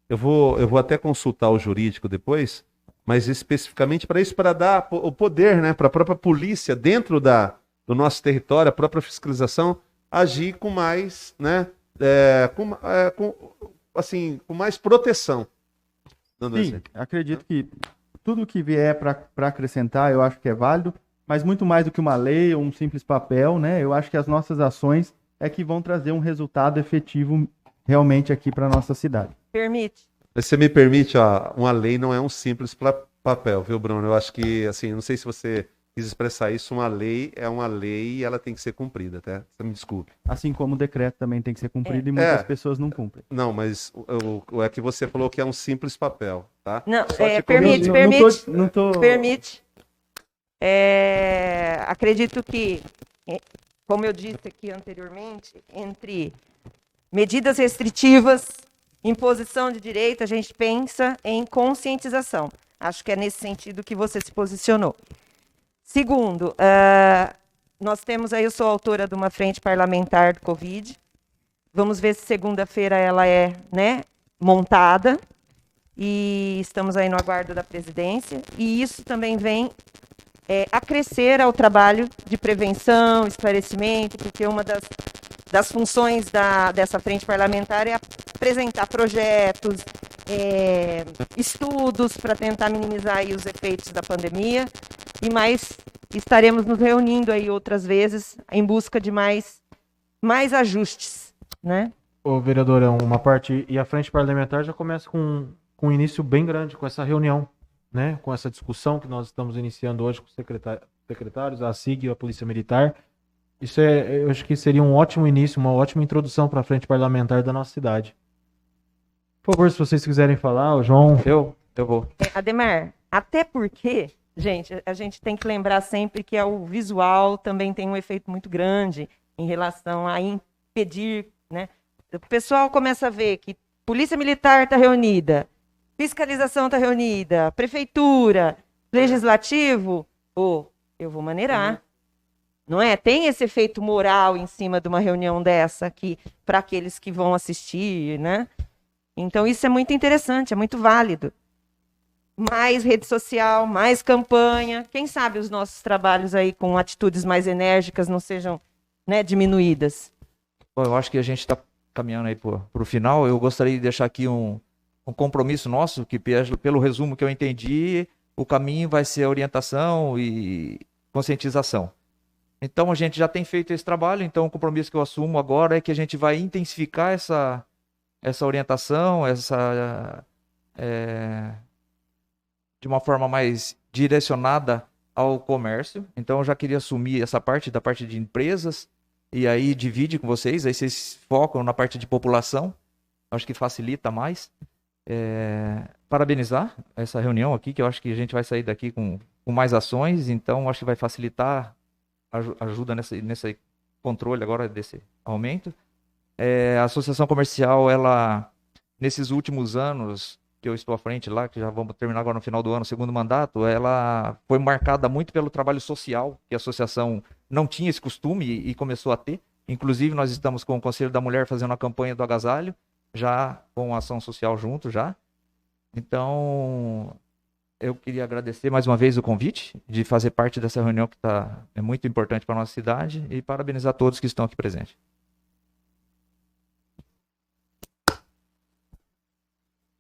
Eu vou até consultar o jurídico depois, mas especificamente para isso, para dar o poder, né, para a própria polícia dentro do nosso território, a própria fiscalização, agir com mais, né, com mais proteção. Sim, acredito que tudo que vier para acrescentar, eu acho que é válido, mas muito mais do que uma lei ou um simples papel, né? Eu acho que as nossas ações é que vão trazer um resultado efetivo realmente aqui para nossa cidade. Permite. Você me permite, uma lei não é um simples papel, viu, Bruno? Eu acho que, assim, não sei se você quis expressar isso, uma lei é uma lei e ela tem que ser cumprida, tá? Você me desculpe. Assim como o decreto também tem que ser cumprido e muitas pessoas não cumprem. Não, mas é que você falou que é um simples papel, tá? Não, permite. Permite. Acredito que como eu disse aqui anteriormente, entre medidas restritivas, imposição de direito, a gente pensa em conscientização. Acho que é nesse sentido que você se posicionou. Segundo, nós temos aí, eu sou autora de uma frente parlamentar do Covid. Vamos ver se segunda-feira ela é, né, montada. E estamos aí no aguardo da presidência. E isso também vem acrescer ao trabalho de prevenção, esclarecimento, porque uma das funções dessa frente parlamentar é apresentar projetos, estudos para tentar minimizar aí os efeitos da pandemia. E mais, estaremos nos reunindo aí outras vezes em busca de mais ajustes, né? Ô, vereadora, uma parte, e a frente parlamentar já começa com um início bem grande, com essa reunião, né? Com essa discussão que nós estamos iniciando hoje com os secretários, a SIG e a Polícia Militar. Isso eu acho que seria um ótimo início, uma ótima introdução para a frente parlamentar da nossa cidade. Por favor, se vocês quiserem falar, o João... Eu vou. Ademar, até porque, gente, a gente tem que lembrar sempre que o visual também tem um efeito muito grande em relação a impedir, né? O pessoal começa a ver que Polícia Militar está reunida, fiscalização está reunida, prefeitura, legislativo, eu vou maneirar. Não é? Tem esse efeito moral em cima de uma reunião dessa aqui, para aqueles que vão assistir, né? Então, isso é muito interessante, é muito válido. Mais rede social, mais campanha. Quem sabe os nossos trabalhos aí com atitudes mais enérgicas não sejam, né, diminuídas. Bom, eu acho que a gente está caminhando aí para o final. Eu gostaria de deixar aqui um compromisso nosso, que pelo resumo que eu entendi, o caminho vai ser orientação e conscientização. Então, a gente já tem feito esse trabalho, então o compromisso que eu assumo agora é que a gente vai intensificar essa orientação, de uma forma mais direcionada ao comércio. Então, eu já queria assumir essa parte da parte de empresas, e aí divide com vocês, aí vocês focam na parte de população, acho que facilita mais. Parabenizar essa reunião aqui, que eu acho que a gente vai sair daqui com mais ações, então acho que vai facilitar, ajuda nesse controle agora desse aumento. A associação comercial, ela, nesses últimos anos que eu estou à frente lá, que já vamos terminar agora no final do ano, segundo mandato, ela foi marcada muito pelo trabalho social, que a associação não tinha esse costume e começou a ter. Inclusive, nós estamos com o Conselho da Mulher fazendo a campanha do agasalho, já com a ação social junto já. Então, eu queria agradecer mais uma vez o convite de fazer parte dessa reunião que é muito importante para a nossa cidade e parabenizar todos que estão aqui presentes.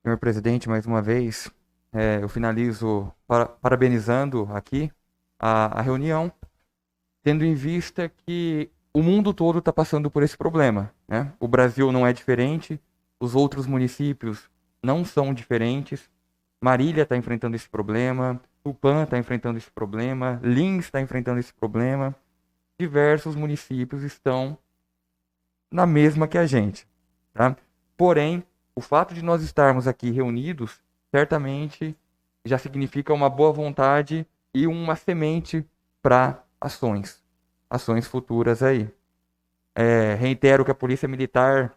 Senhor presidente, mais uma vez, eu finalizo parabenizando aqui a reunião, tendo em vista que o mundo todo está passando por esse problema, né? O Brasil não é diferente, os outros municípios não são diferentes. Marília está enfrentando esse problema, Tupã está enfrentando esse problema, Lins está enfrentando esse problema. Diversos municípios estão na mesma que a gente, tá? Porém, o fato de nós estarmos aqui reunidos, certamente já significa uma boa vontade e uma semente para ações futuras aí. Reitero que a Polícia Militar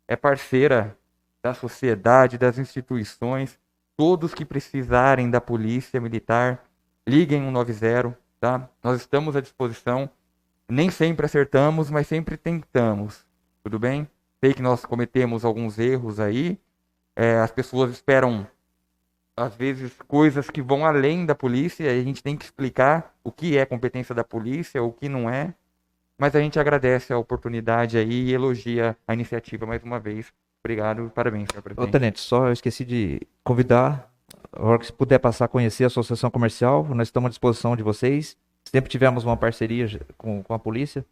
é parceira da sociedade, das instituições. Todos que precisarem da Polícia Militar, liguem 190, tá? Nós estamos à disposição. Nem sempre acertamos, mas sempre tentamos. Tudo bem? Sei que nós cometemos alguns erros aí. As pessoas esperam, às vezes, coisas que vão além da polícia. E a gente tem que explicar o que é competência da polícia, o que não é. Mas a gente agradece a oportunidade aí e elogia a iniciativa mais uma vez. Obrigado e parabéns, senhor presidente. Ô, tenente, só eu esqueci de convidar, a hora que se puder passar a conhecer a Associação Comercial, nós estamos à disposição de vocês. Sempre tivemos uma parceria com a polícia,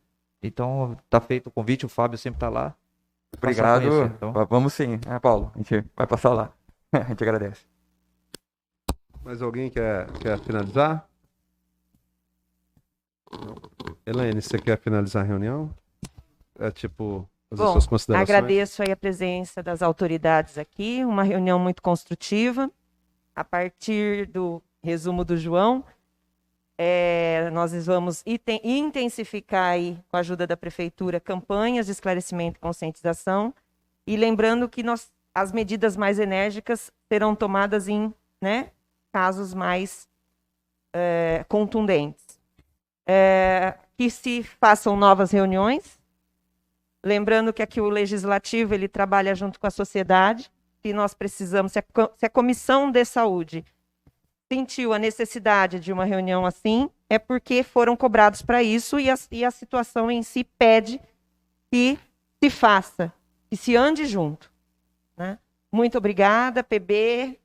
então está feito o convite, o Fábio sempre está lá. Obrigado, conhecer, então. Vamos sim, Paulo, a gente vai passar lá. A gente agradece. Mais alguém quer finalizar? Elaine, você quer finalizar a reunião? Fazer suas considerações? Agradeço aí a presença das autoridades aqui, uma reunião muito construtiva. A partir do resumo do João, Nós vamos intensificar aí, com a ajuda da Prefeitura, campanhas de esclarecimento e conscientização. E lembrando que as medidas mais enérgicas serão tomadas em, né, casos mais contundentes. Que se façam novas reuniões. Lembrando que aqui o Legislativo ele trabalha junto com a sociedade. Se nós precisamos, se a Comissão de Saúde sentiu a necessidade de uma reunião assim, é porque foram cobrados para isso e a situação em si pede que se faça, que se ande junto. Né? Muito obrigada, PB,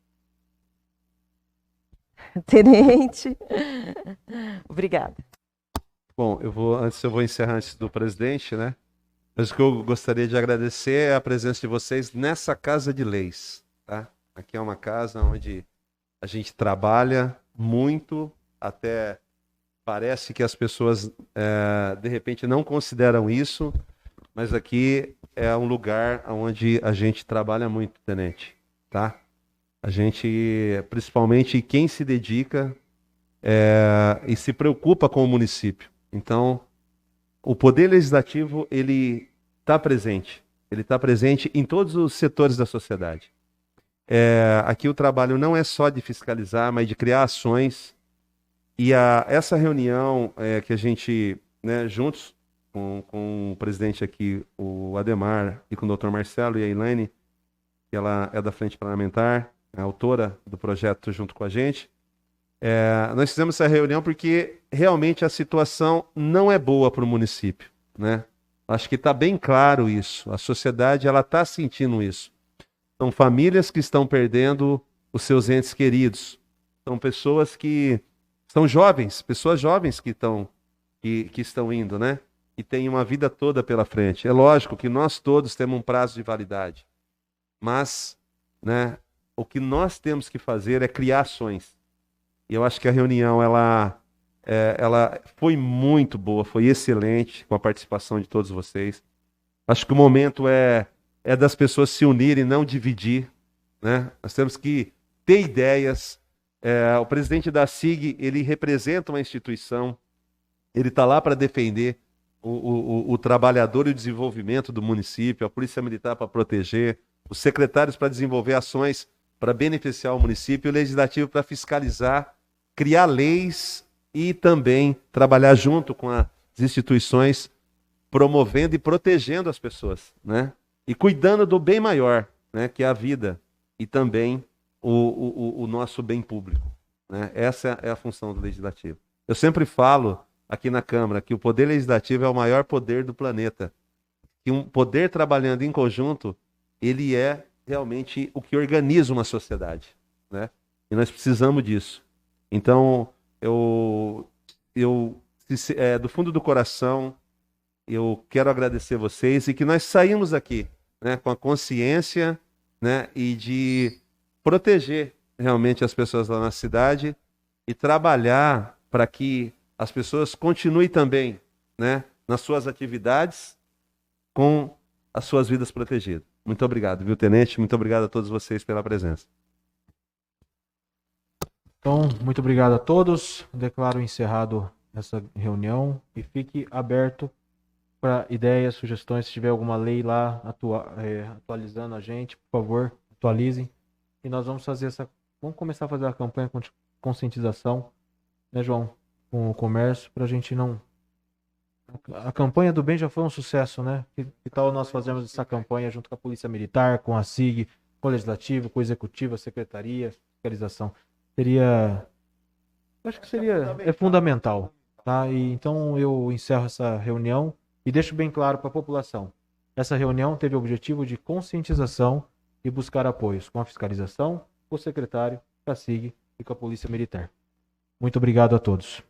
Tenente. Obrigada. Bom, eu vou encerrar antes do presidente, né? Mas o que eu gostaria de agradecer é a presença de vocês nessa Casa de Leis, tá? Aqui é uma casa onde a gente trabalha muito, até parece que as pessoas, de repente, não consideram isso, mas aqui é um lugar onde a gente trabalha muito, tenente, tá? A gente, principalmente quem se dedica e se preocupa com o município. Então, o Poder Legislativo, ele está presente. Ele está presente em todos os setores da sociedade. Aqui o trabalho não é só de fiscalizar, mas de criar ações. E essa reunião que a gente, né, juntos com o presidente aqui, o Ademar, e com o Dr. Marcelo e a Elaine, que ela é da Frente Parlamentar, a autora do projeto junto com a gente, nós fizemos essa reunião porque realmente a situação não é boa para o município, né? Acho que está bem claro isso. A sociedade ela está sentindo isso. São famílias que estão perdendo os seus entes queridos. São pessoas que são jovens, pessoas jovens que estão indo, né? E têm uma vida toda pela frente. É lógico que nós todos temos um prazo de validade, mas, né, o que nós temos que fazer é criar ações. E eu acho que a reunião ela foi muito boa, foi excelente com a participação de todos vocês. Acho que o momento é das pessoas se unirem, não dividir, né? Nós temos que ter ideias. O presidente da SIG, ele representa uma instituição, ele está lá para defender o trabalhador e o desenvolvimento do município, a Polícia Militar para proteger, os secretários para desenvolver ações para beneficiar o município, o Legislativo para fiscalizar, criar leis e também trabalhar junto com as instituições, promovendo e protegendo as pessoas, né? E cuidando do bem maior, né? Que é a vida e também o nosso bem público, né? Essa é a função do Legislativo. Eu sempre falo aqui na Câmara que o Poder Legislativo é o maior poder do planeta. Que um poder trabalhando em conjunto, ele é realmente o que organiza uma sociedade, né? E nós precisamos disso. Então, do fundo do coração, eu quero agradecer vocês e que nós saímos aqui, né, com a consciência, né, e de proteger realmente as pessoas lá na cidade e trabalhar para que as pessoas continuem também, né, nas suas atividades com as suas vidas protegidas. Muito obrigado, viu, tenente? Muito obrigado a todos vocês pela presença. Então, muito obrigado a todos. Declaro encerrado essa reunião e fique aberto para ideias, sugestões. Se tiver alguma lei lá atualizando a gente, por favor, atualizem. E nós vamos começar a fazer a campanha de conscientização, né, João, com o comércio, para a gente não... A campanha do bem já foi um sucesso, né? Que tal nós fazermos essa campanha junto com a Polícia Militar, com a SIG, com o Legislativo, com o Executivo, a Secretaria, fiscalização. Acho que seria fundamental, tá? E então eu encerro essa reunião e deixo bem claro para a população. Essa reunião teve o objetivo de conscientização e buscar apoios com a fiscalização, com o secretário, com a SIG e com a Polícia Militar. Muito obrigado a todos.